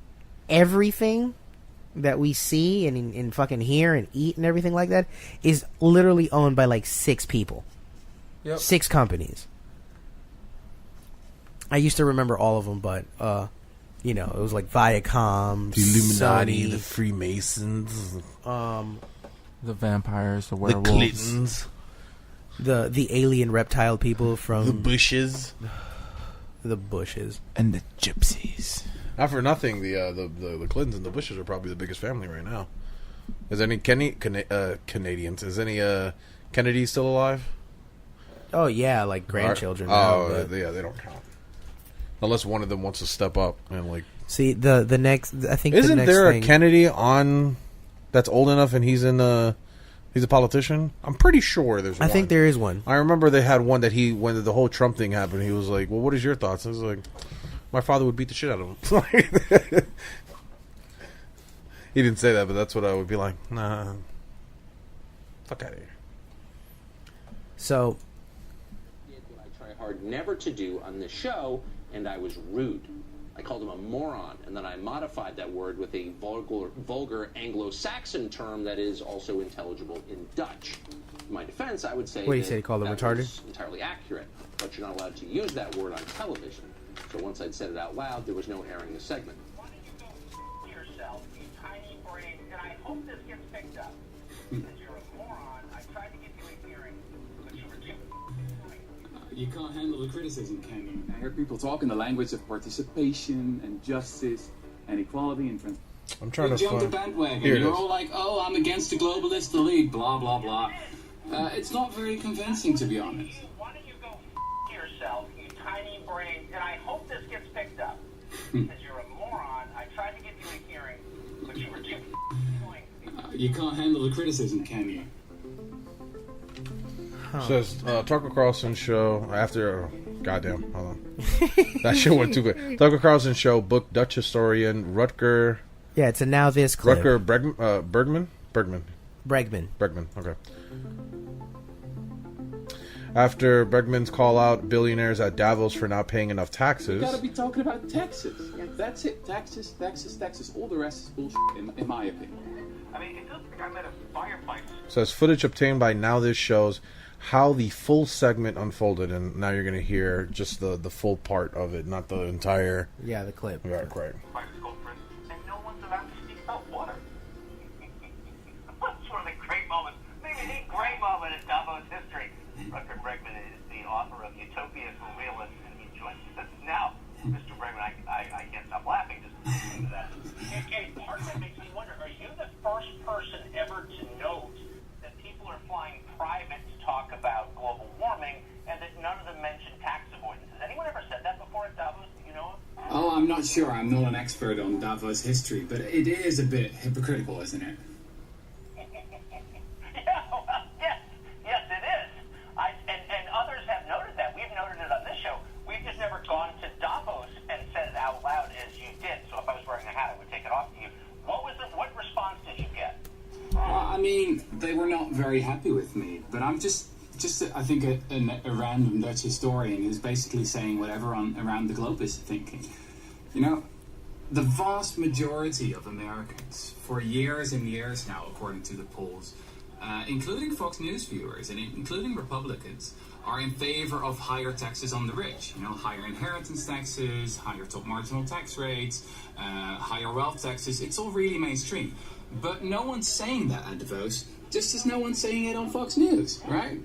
everything that we see and fucking hear and eat and everything like that is literally owned by like 6 people. Yep. 6 companies. I used to remember all of them, but you know, it was like Viacom, the Illuminati, Sony, the Freemasons, the vampires, the the werewolves, Clintons, the alien reptile people from the Bushes, the Bushes, and the gypsies. Not for nothing, the Clintons and the Bushes are probably the biggest family right now. Is any Canadians? Is any Kennedy still alive? Oh yeah, like grandchildren. Yeah, they don't count. Unless one of them wants to step up and like. See the next. I think isn't the next there thing, a Kennedy on that's old enough and he's a politician? I'm pretty sure there's. I think there is one. I remember they had one that when the whole Trump thing happened, he was like, "Well, what is your thoughts?" I was like, "My father would beat the shit out of him." He didn't say that, but that's what I would be like. Nah, fuck out of here. So. What I try hard never to do on this show. And I was rude. I called him a moron, and then I modified that word with a vulgar Anglo-Saxon term that is also intelligible in Dutch. In my defense, I would say what, you said he called him retarded? Was entirely accurate, but you're not allowed to use that word on television. So once I'd said it out loud, there was no airing the segment. Why don't you go Google yourself, you tiny brain, and I hope this gets picked up. Because you're a moron. I tried to give you a hearing, but you were too. You can't handle the criticism, can you? I hear people talk in the language of participation and justice and equality and transparency. I'm trying to jump the find. bandwagon. Here it You're is. all like, oh, I'm against the globalist elite, blah, blah, blah. It's not very convincing, to be honest. Why don't you go yourself, you tiny brain, and I hope this gets picked up. Because you're a moron. I tried to give you a hearing, but you were too annoying. You can't handle the criticism, can you? Says Tucker Carlson show after. Goddamn, hold on. That shit went too good. Tucker Carlson show book Dutch historian Rutger. Yeah, it's a now this clip. Rutger Bregman. Bregman. Okay. After Bregman's call out billionaires at Davos for not paying enough taxes. You gotta be talking about taxes. That's it. Taxes. All the rest is bullshit, in my opinion. I mean, it looks like I'm at a firefight. Says footage obtained by Now This shows how the full segment unfolded, and now you're going to hear just the full part of it, not the entire. Yeah, the clip. Yeah, right. And no one's allowed to speak about water. That's one of the great moments, maybe the great moment in Davos history. Rutger Bregman is the author of Utopia for Realists, and he joins us now. Mr. Bregman, I can't stop laughing just listening to that. And part of that makes me wonder, are you the first person ever to note that people are flying private to talk about global warming and that none of them mention tax avoidance? Has anyone ever said that before at Davos that you know of? Oh, I'm not sure. I'm not an expert on Davos history, but it is a bit hypocritical, isn't it? Yeah, well, yes, it is. And others have noted that. We've noted it on this show. We've just never gone to Davos and said it out loud as you did. So if I was wearing a hat, I would take it off to you. What response did you get? I mean, they were not very happy with me, but I'm just I think a random Dutch historian who's basically saying whatever around the globe is thinking. You know, the vast majority of Americans, for years and years now, according to the polls, including Fox News viewers and including Republicans, are in favor of higher taxes on the rich. You know, higher inheritance taxes, higher top marginal tax rates, higher wealth taxes. It's all really mainstream. But no one's saying that at Davos, just as no one's saying it on Fox News, right?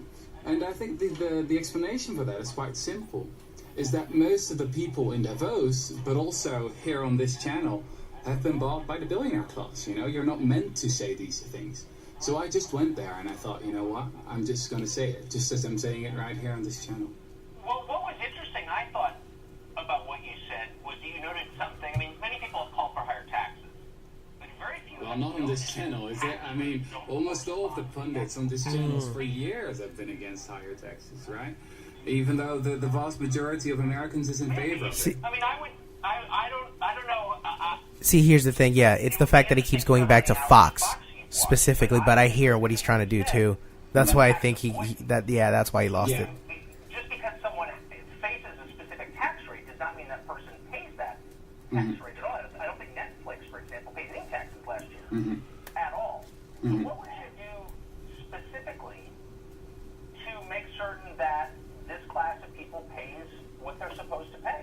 And I think the explanation for that is quite simple, is that most of the people in Davos, but also here on this channel, have been bought by the billionaire class. You know, you're not meant to say these things. So I just went there and I thought, you know what, I'm just going to say it, just as I'm saying it right here on this channel. Well, what was interesting, I thought, about what you said was that you noted something. I mean, many people have called for higher taxes, but very few. Well, not on this channel, is it? I mean, almost all of the pundits on this channel for years have been against higher taxes, right? Even though the vast majority of Americans is in favor of it. I mean, I don't know. See, here's the thing. Yeah, it's the fact that he keeps going back to Fox specifically, but I hear what he's trying to do too. That's why I think that's why he lost it. Just because someone faces a specific tax rate does not mean that person pays that tax rate at all. I don't think Netflix, for example, paid any taxes last year at all. So what would you do specifically to make certain that this class of people pays what they're supposed to pay?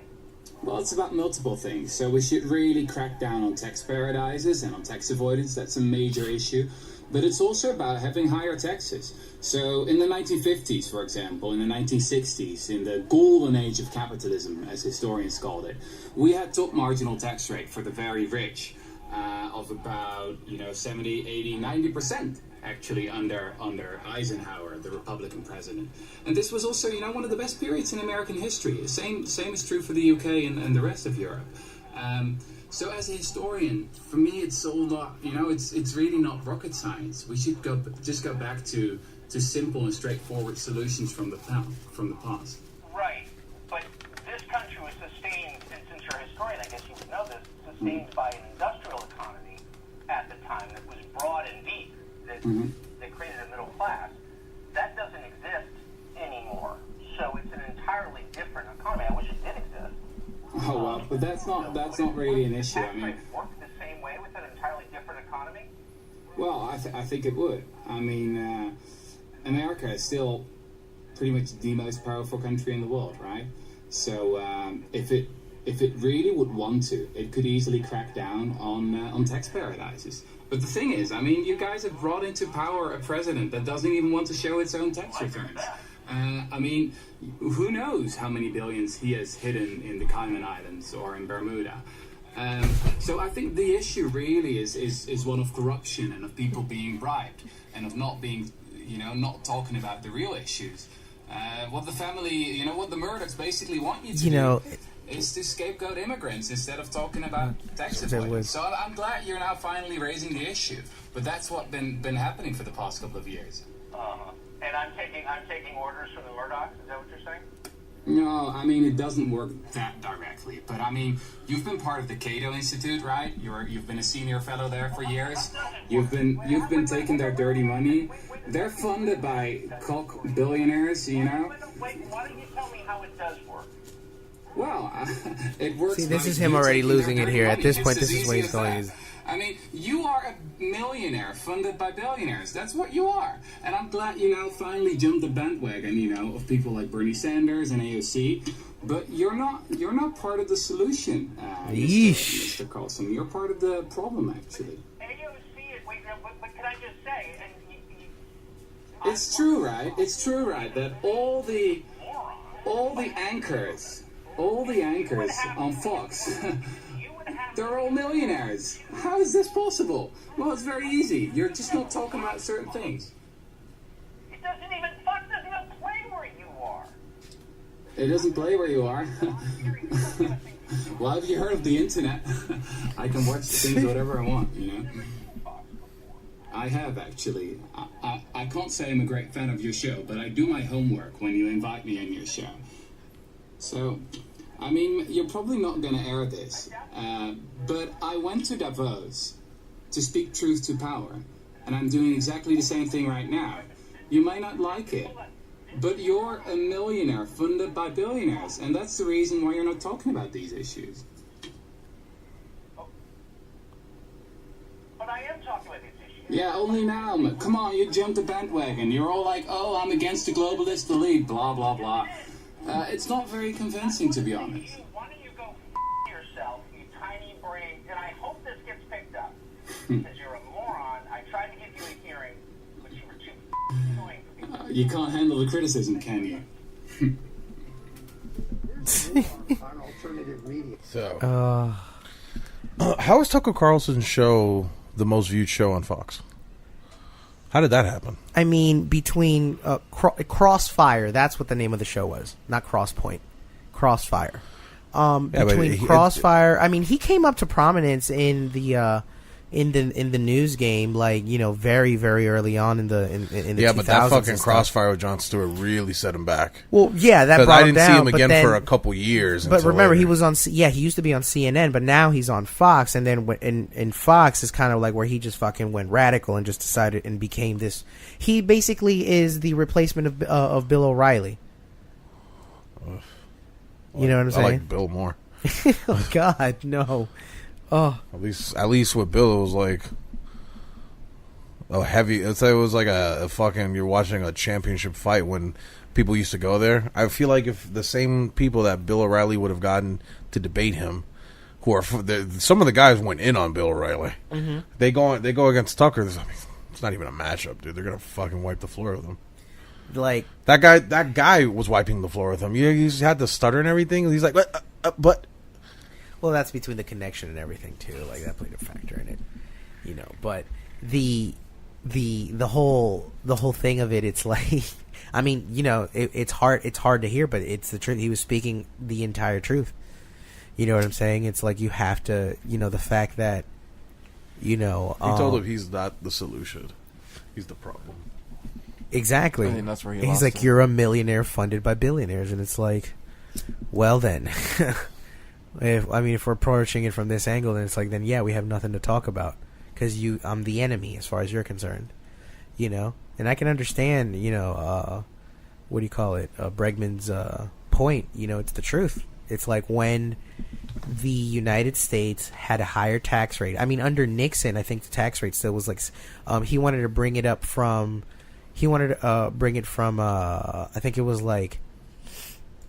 Well, it's about multiple things. So we should really crack down on tax paradises and on tax avoidance. That's a major issue. But it's also about having higher taxes. So in the 1950s, for example, in the 1960s, in the golden age of capitalism, as historians called it, we had top marginal tax rate for the very rich of about, 70, 80, 90%. Actually under Eisenhower, the Republican president. And this was also, one of the best periods in American history. Same is true for the UK and the rest of Europe. So as a historian, for me, it's all not, it's really not rocket science. We should go back to simple and straightforward solutions from the past. Right, but this country was sustained, and since you're a historian, I guess you would know this, sustained by an industrial economy at the time that was broad and deep. That created a middle class. That doesn't exist anymore. So it's an entirely different economy. I wish it did exist. Oh well, but that's not really an issue. I mean, work the same way with an entirely different economy? Well, I think it would. I mean, America is still pretty much the most powerful country in the world, right? So if it really would want to, it could easily crack down on tax paradises. But the thing is, I mean, you guys have brought into power a president that doesn't even want to show its own tax returns. I mean, who knows how many billions he has hidden in the Cayman Islands or in Bermuda. So I think the issue really is one of corruption and of people being bribed and of not being, not talking about the real issues. What the family, what the Murdochs basically want you to do is to scapegoat immigrants instead of talking about tax avoidance. So I'm glad you're now finally raising the issue, but that's what's been happening for the past couple of years. And I'm taking orders from the Murdochs. Is that what you're saying? No, I mean, it doesn't work that directly. But I mean, you've been part of the Cato Institute, right? You've been a senior fellow there for years. You've been taking their dirty money. They're funded by cock billionaires, Wait, why don't you tell me how it does work? Well, it works. See, this is him already losing it here. At this point, this is where he's going. I mean, you are a millionaire funded by billionaires. That's what you are. And I'm glad you now finally jumped the bandwagon, of people like Bernie Sanders and AOC. But you're not part of the solution, Mr. Carlson. You're part of the problem, actually. AOC, but can I just say, it's true, right? It's true, right? That all the anchors on Fox, they're all millionaires. How is this possible? Well, it's very easy. You're just not talking about certain things. Fox doesn't even play where you are. It doesn't play where you are? Well, have you heard of the internet? I can watch things whatever I want, I have, actually. I can't say I'm a great fan of your show, but I do my homework when you invite me on your show. So, I mean, you're probably not going to air this, but I went to Davos to speak truth to power, and I'm doing exactly the same thing right now. You may not like it, but you're a millionaire funded by billionaires, and that's the reason why you're not talking about these issues. But I am talking about these issues. Yeah, only now. Come on, you jumped the bandwagon. You're all like, oh, I'm against the globalist elite, blah, blah, blah. It's not very convincing, to be honest. Why don't you go yourself, you tiny brain, and I hope this gets picked up, because you're a moron. I tried to give you a hearing, but you were too annoying for people. You can't handle the criticism, can you? So, how is Tucker Carlson's show the most viewed show on Fox? How did that happen? I mean, between Crossfire, that's what the name of the show was, not Crosspoint. Crossfire. Between Crossfire, I mean, he came up to prominence in the news game, like, very, very early on in the 2000s. But that fucking Crossfire with Jon Stewart really set him back. Well, yeah, that brought him down. I didn't see him again for a couple years. But remember, later. he was on. He used to be on CNN, but now he's on Fox. And then in Fox is kind of like where he just fucking went radical and just decided and became this. He basically is the replacement of Bill O'Reilly. You know what I'm saying? I like Bill more. Oh God, no. Oh, at least with Bill, it was like a heavy. It was like a fucking. You're watching a championship fight when people used to go there. I feel like if the same people that Bill O'Reilly would have gotten to debate him, some of the guys went in on Bill O'Reilly. Mm-hmm. They go against Tucker. It's not even a matchup, dude. They're gonna fucking wipe the floor with him. Like that guy was wiping the floor with him. He just had to stutter and everything. He's like, but. Well, that's between the connection and everything too. Like that played a factor in it, But the whole thing of it, it's like, I mean, it's hard to hear, but it's the truth. He was speaking the entire truth. You know what I'm saying? It's like you have to, the fact that, He told him he's not the solution. He's the problem. Exactly. I mean, that's where he's like, you're a millionaire funded by billionaires, and it's like, well then. If we're approaching it from this angle, then it's like, then yeah, we have nothing to talk about because I'm the enemy as far as you're concerned, and I can understand, what do you call it, Bregman's point. It's the truth. It's like when the United States had a higher tax rate. I mean, under Nixon, I think the tax rate still was like, he wanted to bring it from, I think it was like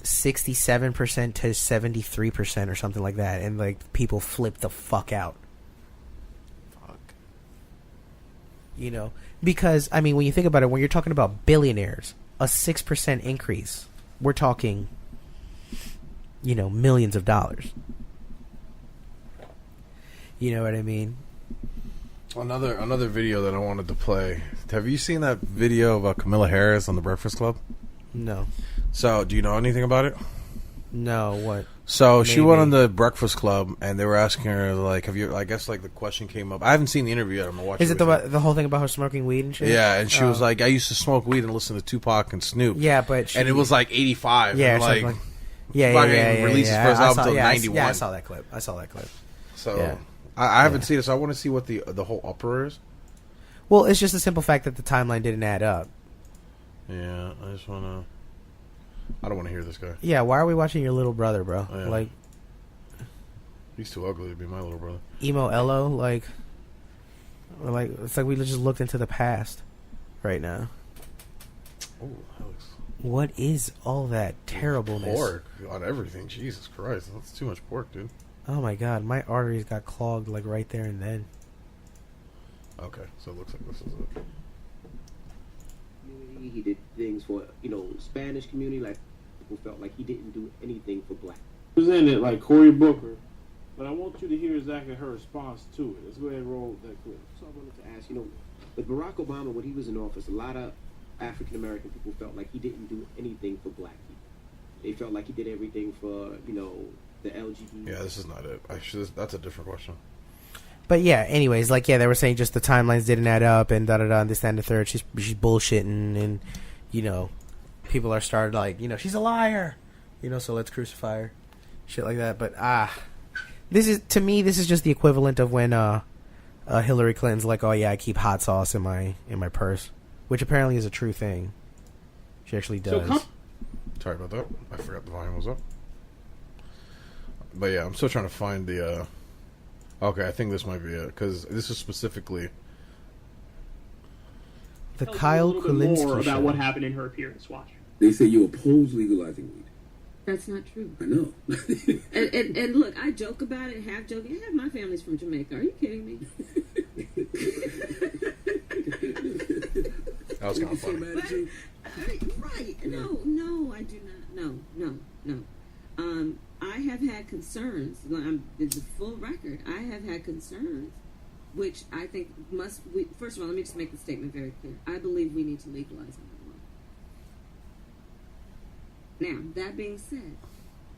67% to 73% or something like that, and like people flipped the fuck out. Fuck. Because I mean, when you think about it, when you're talking about billionaires, a 6% increase. We're talking, millions of dollars. You know what I mean? Another video that I wanted to play. Have you seen that video of Camilla Harris on the Breakfast Club? No. So, do you know anything about it? No, what? So she went on the Breakfast Club, and they were asking her, like, have you? I guess like the question came up. I haven't seen the interview yet. I'm gonna watch. Is it the whole thing about her smoking weed and shit? Yeah, and she was like, I used to smoke weed and listen to Tupac and Snoop. Yeah, but and it was like 85. Yeah, and like yeah. Released his first album until 91. Yeah, I saw that clip. So yeah. I haven't seen it. So I want to see what the whole uproar is. Well, it's just the simple fact that the timeline didn't add up. Yeah, I just want to. I don't want to hear this guy. Yeah, why are we watching your little brother, bro? Oh, yeah. Like, he's too ugly to be my little brother. Emo Ello, like it's like we just looked into the past right now. Oh, Alex. What is all that terribleness? Pork on everything. Jesus Christ, that's too much pork, dude. Oh my God, my arteries got clogged like right there and then. Okay, so it looks like this is it. He did things for, Spanish community. Like, people felt like he didn't do anything for black. Presented like Cory Booker, but I want you to hear exactly her response to it. Let's go ahead and roll that clip. So I wanted to ask, with Barack Obama, when he was in office, a lot of African American people felt like he didn't do anything for black people. They felt like he did everything for, the LGBT. Yeah, this is not it. That's a different question. But yeah, anyways, they were saying just the timelines didn't add up and da-da-da and this and the third. She's bullshitting and, people are started like, she's a liar. So let's crucify her. Shit like that. But, this is just the equivalent of when Hillary Clinton's like, oh yeah, I keep hot sauce in my purse. Which apparently is a true thing. She actually does. Sorry about that. I forgot the volume was up. But yeah, I'm still trying to find the... Okay, I think this might be it, because this is specifically... The Kyle Kulinski more about show. what happened in her appearance. Watch. They say you oppose legalizing weed. That's not true. I know. and look, I joke about it, half joking. Half my family's from Jamaica. Are you kidding me? That was kind of funny. Right. No, I do not. No. I have had concerns. It's a full record. I have had concerns, which I think first of all, let me just make the statement very clear. I believe we need to legalize marijuana. Now, that being said,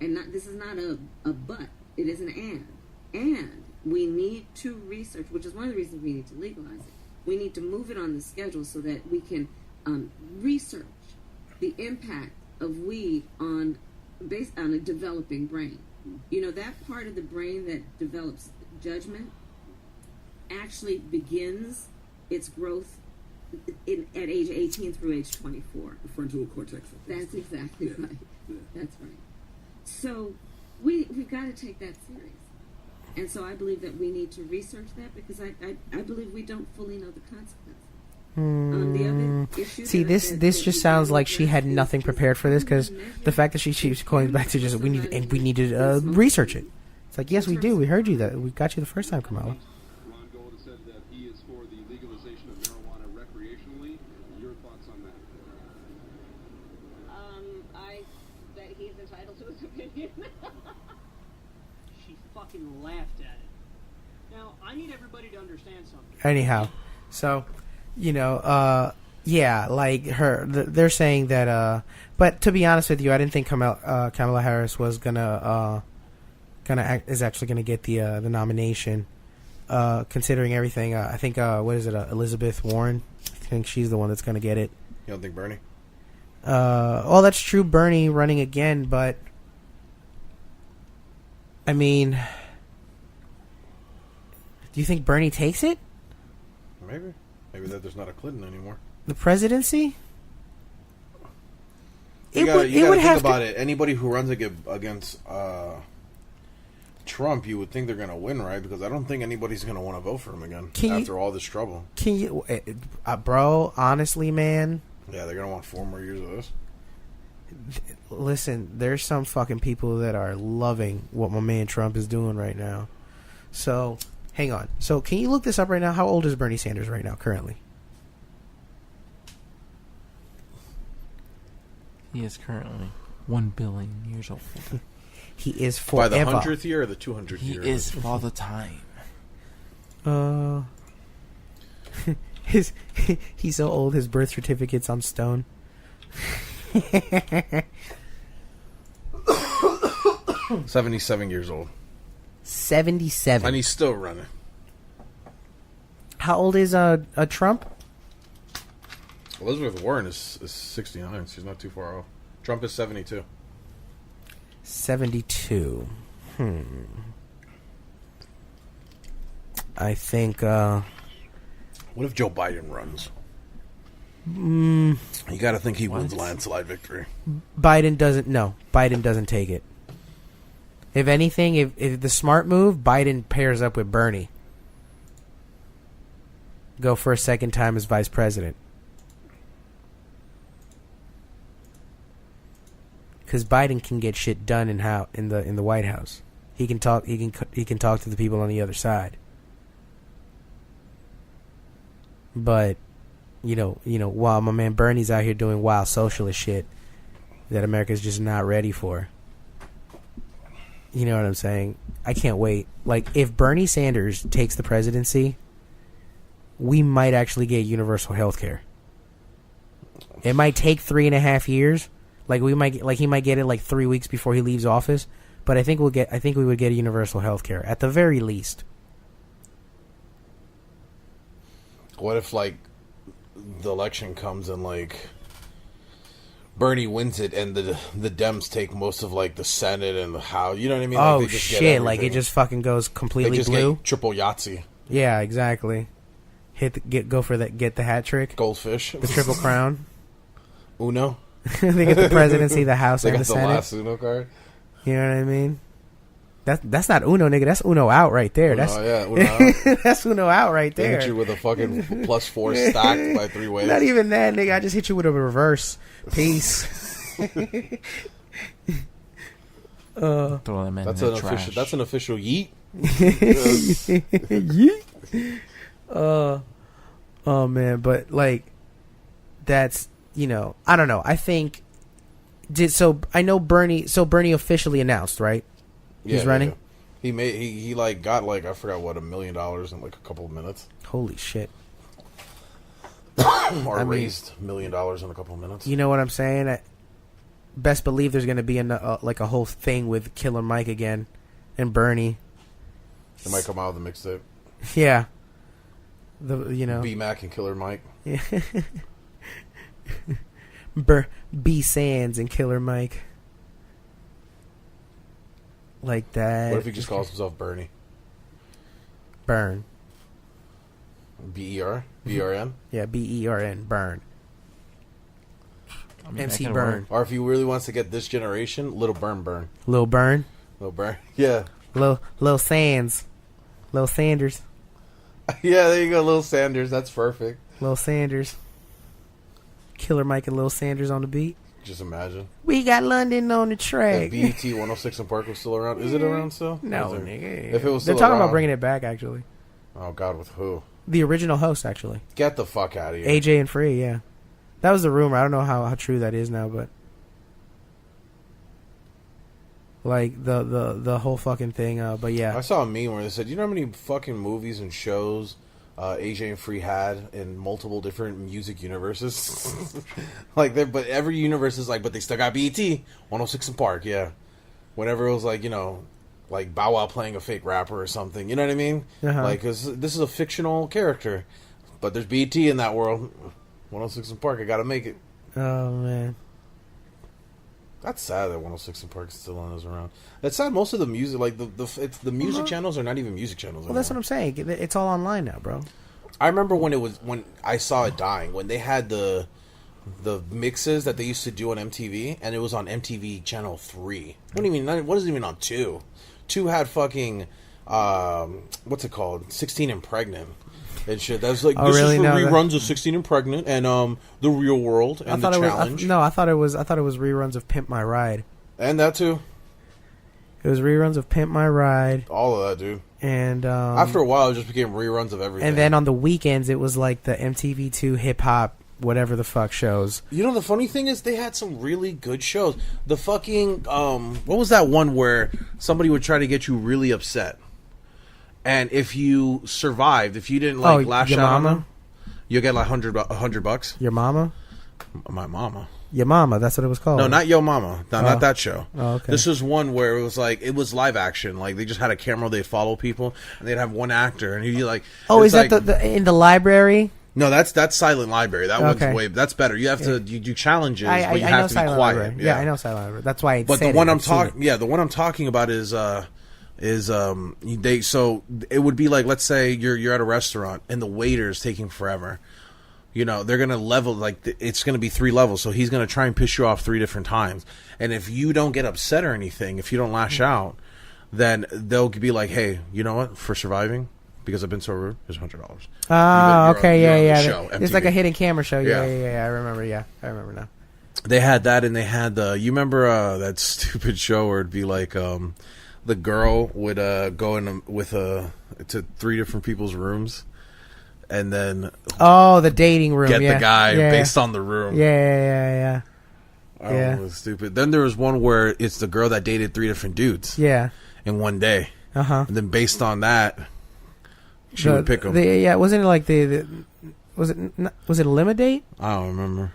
this is not a but, it is an and we need to research, which is one of the reasons we need to legalize it. We need to move it on the schedule so that we can research the impact of weed based on a developing brain. That part of the brain that develops judgment actually begins its growth at age 18 through age 24. The frontal cortex. That's exactly right. Yeah. That's right. So we've got to take that serious. And so I believe that we need to research that because I believe we don't fully know the consequences. The other issue See, this just sounds like she had nothing prepared for this because the fact that she keeps going back to just we need to research it. It's like, yes, we do. We heard you. That we got you the first time, Kamala. Ron Gold said that he is for the legalization of marijuana recreationally. Your thoughts on that? That he's entitled to his opinion. She fucking laughed at it. Now, I need everybody to understand something. Anyhow, so, yeah, like they're saying that, but to be honest with you, I didn't think Kamala Harris was is actually gonna get the nomination, considering everything. I think, what is it, Elizabeth Warren? I think she's the one that's gonna get it. You don't think Bernie? Oh, that's true, Bernie running again, but I mean, do you think Bernie takes it? Maybe that there's not a Clinton anymore. The presidency? You gotta think about it. Anybody who runs against Trump, you would think they're gonna win, right? Because I don't think anybody's gonna want to vote for him again after all this trouble. Can you, bro? Honestly, man. Yeah, they're gonna want 4 more years of this. Listen, there's some fucking people that are loving what my man Trump is doing right now. So, hang on. So, can you look this up right now? How old is Bernie Sanders right now, currently? He is currently 1 billion years old. He is forever. By the 100th year or the 200th He year? is for the time. He's so old. His birth certificate's on stone. 77 years old. 77. And he's still running. How old is Trump? Elizabeth Warren is 69. She's not too far off. Trump is 72. 72. I think. What if Joe Biden runs? You got to think he wins landslide victory. Biden doesn't. No, Biden doesn't take it. If anything, if the smart move, Biden pairs up with Bernie. Go for a second time as vice president. Because Biden can get shit done in the White House. He can talk. He can talk to the people on the other side. But, you know, while my man Bernie's out here doing wild socialist shit that America's just not ready for. You know what I'm saying? I can't wait. Like, if Bernie Sanders takes the presidency, we might actually get universal health care. It might take 3.5 years. He might get it like 3 weeks before he leaves office. But I think we would get universal health care at the very least. What if, like, the election comes and, like, Bernie wins it and the Dems take most of, like, the Senate and the House? You know what I mean? Oh, like, they just shit. Like, it just fucking goes completely they just blue? Get triple Yahtzee. Yeah, exactly. Get the hat trick. Goldfish. The triple crown. Uno. They get the presidency, the House, they and got the Senate. last Uno card. You know what I mean? That's not Uno, nigga. That's Uno out right there. Uno, That's Uno out. that's Uno out right They there. hit you with a fucking +4 stacked by 3 ways. Not even that, nigga. I just hit you with a reverse. Peace. Throw them in That's the an trash. official. That's an official yeet. Yeet. Oh man, but like, that's, you know, I don't know. I think I know Bernie. So Bernie officially announced, right? He's running. Yeah. He like got like, I forgot what, $1 million in like a couple of minutes. Holy shit. Or raised $1 million in a couple of minutes. You know what I'm saying? Best believe there's going to be like a whole thing with Killer Mike again and Bernie. It might come out with a mixtape. Yeah. B-Mac and Killer Mike. Yeah. B Sands and Killer Mike. Like that. What if he just calls himself Bernie? Burn. B-E-R? B-R-N? Yeah, B-E-R-N. Burn. I mean, MC Burn. Or if he really wants to get this generation, Little Burn. Lil Burn. Little Burn. Yeah. Lil Sands. Lil Sanders. Yeah, there you go, Lil Sanders. That's perfect. Lil Sanders. Killer Mike and Lil Sanders on the beat. Just imagine. We got London on the track. If BET 106 and Park was still around. Is it around still? No, nigga. If it was They're still talking around, about bringing it back, actually. Oh, God, with who? The original host, actually. Get the fuck out of here. AJ and Free, yeah. That was the rumor. I don't know how true that is now, but like the whole fucking thing. But yeah, I saw a meme where they said, "You know how many fucking movies and shows AJ and Free had in multiple different music universes? Like, but every universe is like, but they still got BET 106 and Park, yeah. Whenever it was like, you know, like Bow Wow playing a fake rapper or something, you know what I mean? Uh-huh. Like, 'cause this is a fictional character, but there's BET in that world. 106 and Park, I gotta make it. Oh man, that's sad that 106 and Park still on is around. That's sad. Most of the music, like the music channels, are not even music channels. Well, that's what I'm saying. It's all online now, bro. I remember when I saw it dying, when they had the mixes that they used to do on MTV, and it was on MTV Channel 3. What do you mean? What is it even on 2? 2 had fucking what's it called? 16 and Pregnant. And shit. That's like, this is for reruns of 16 and Pregnant and The Real World and The Challenge. I thought it was reruns of Pimp My Ride. And that too. It was reruns of Pimp My Ride. All of that, dude. And after a while, it just became reruns of everything. And then on the weekends, it was like the MTV2 hip hop whatever the fuck shows. You know, the funny thing is they had some really good shows. The fucking what was that one where somebody would try to get you really upset, and if you survived, if you didn't like lash Your out on Mama? them, you get like $100. Your Mama? My mama. Your Mama, that's what it was called. No, not Yo Mama. No, not that show. Oh, okay. This was one where it was live action. Like they just had a camera, they'd follow people, and they'd have one actor, and he'd be like, Oh, is like, that the in the library? No, that's Silent Library. That Okay. one's that's better. You have to you do challenges, but you I have know to be Silent quiet. Library. Yeah, I know Silent Library. That's why. But the one I'm talking, the one I'm talking about is they. So it would be like, let's say you're at a restaurant and the waiter is taking forever. You know, they're gonna level it's gonna be 3 levels. So he's gonna try and piss you off 3 different times. And if you don't get upset or anything, if you don't lash out, then they'll be like, hey, you know what? For surviving, because I've been so rude, here's $100. Okay, yeah. Show, it's like a hidden camera show. Yeah. I remember. Yeah, I remember now. They had that, and they had you remember that stupid show where it'd be like the girl would go in to 3 different people's rooms, and then the dating room. Get the guy based on the room. Yeah. Oh, it was stupid. Then there was one where it's the girl that dated 3 different dudes. Yeah. In one day. And then based on that, she would pick them. Wasn't it like was it Eliminate? I don't remember.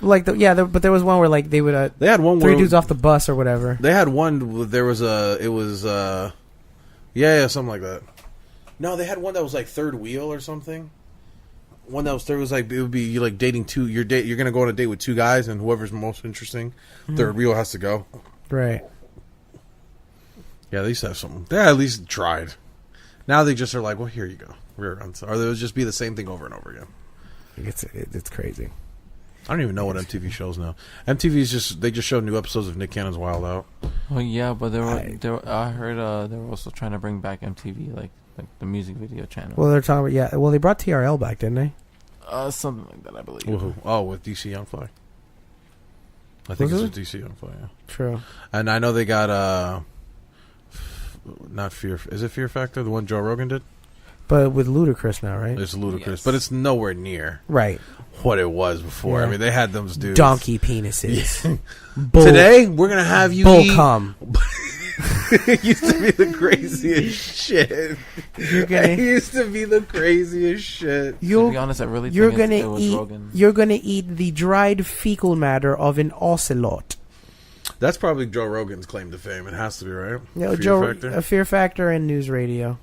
Like but there was one where like they would they had one 3 dudes off the bus or whatever. They had one. There was something like that. No, they had one that was like third wheel or something. One that was third was like it would be you like dating 2. You're gonna go on a date with 2 guys, and whoever's most interesting, third wheel has to go. Right. Yeah, they used to have something. They at least tried. Now they just are like, well, here you go, rear runs, or they would just be the same thing over and over again. It's crazy. I don't even know what MTV shows now. MTV's they just show new episodes of Nick Cannon's Wild Out. Oh yeah, but I heard they were also trying to bring back MTV like the music video channel. Well, they're talking about well, they brought TRL back, didn't they? Something like that, I believe. Woohoo. Oh, with DC Young Fly. I think it's with DC Young Fly. Yeah. True. And I know they got not Fear. Is it Fear Factor? The one Joe Rogan did. But with Ludacris now, right? It's Ludacris, but it's nowhere near what it was before. Yeah. I mean, they had those dudes. Donkey penises. Today, we're going to have you bull cum. It used to be the craziest shit. It used to be the craziest shit. To be honest, I really think it was Rogan. You're going to eat the dried fecal matter of an ocelot. That's probably Joe Rogan's claim to fame. It has to be, right? Yeah, Fear Factor and News Radio.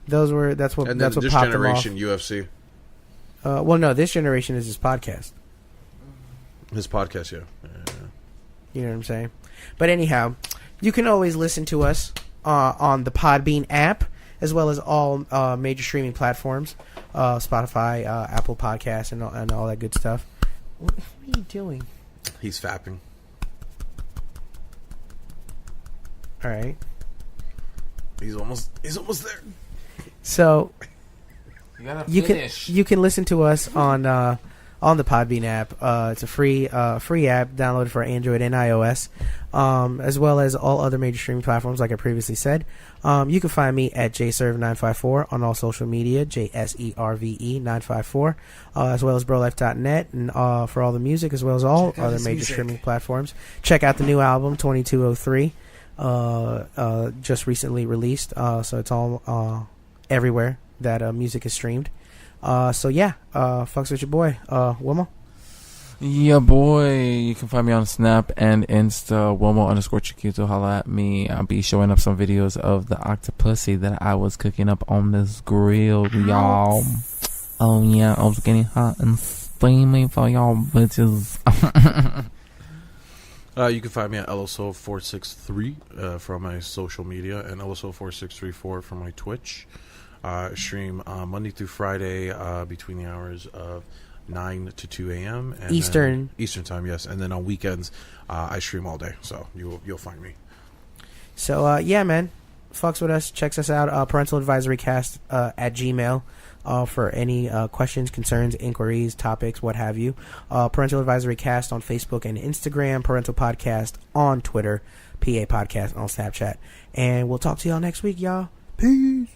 That's what this popped them off. This generation, UFC. Well, no, this generation is his podcast. His podcast, yeah. You know what I'm saying? But anyhow, you can always listen to us on the Podbean app, as well as all major streaming platforms, Spotify, Apple Podcasts, and all that good stuff. What are you doing? He's fapping. All right. He's almost there. So you can listen to us on the Podbean app. It's a free app downloaded for Android and iOS, as well as all other major streaming platforms. Like I previously said, you can find me at jserve954 on all social media, JSERVE954, as well as brolife.net, and for all the music, as well as all other major streaming platforms. Check out the new album 2203. Just recently released, so it's all everywhere that music is streamed. So yeah, fucks with your boy, Wilmo. Yeah, boy. You can find me on Snap and Insta, Wilmo_Chiquito. Holla at me. I'll be showing up some videos of the octopussy that I was cooking up on this grill, y'all. Oh yeah, I was getting hot and steamy for y'all bitches. You can find me at LSO463 for my social media, and LSO4634 for my Twitch. Stream Monday through Friday between the hours of 9 to 2 a.m. And Eastern time, yes. And then on weekends, I stream all day, so you'll find me. So yeah, man, fucks with us. Checks us out. Parental Advisory Cast at Gmail. For any questions, concerns, inquiries, topics, what have you. Parental Advisory Cast on Facebook and Instagram. Parental Podcast on Twitter. PA Podcast on Snapchat. And we'll talk to y'all next week, y'all. Peace.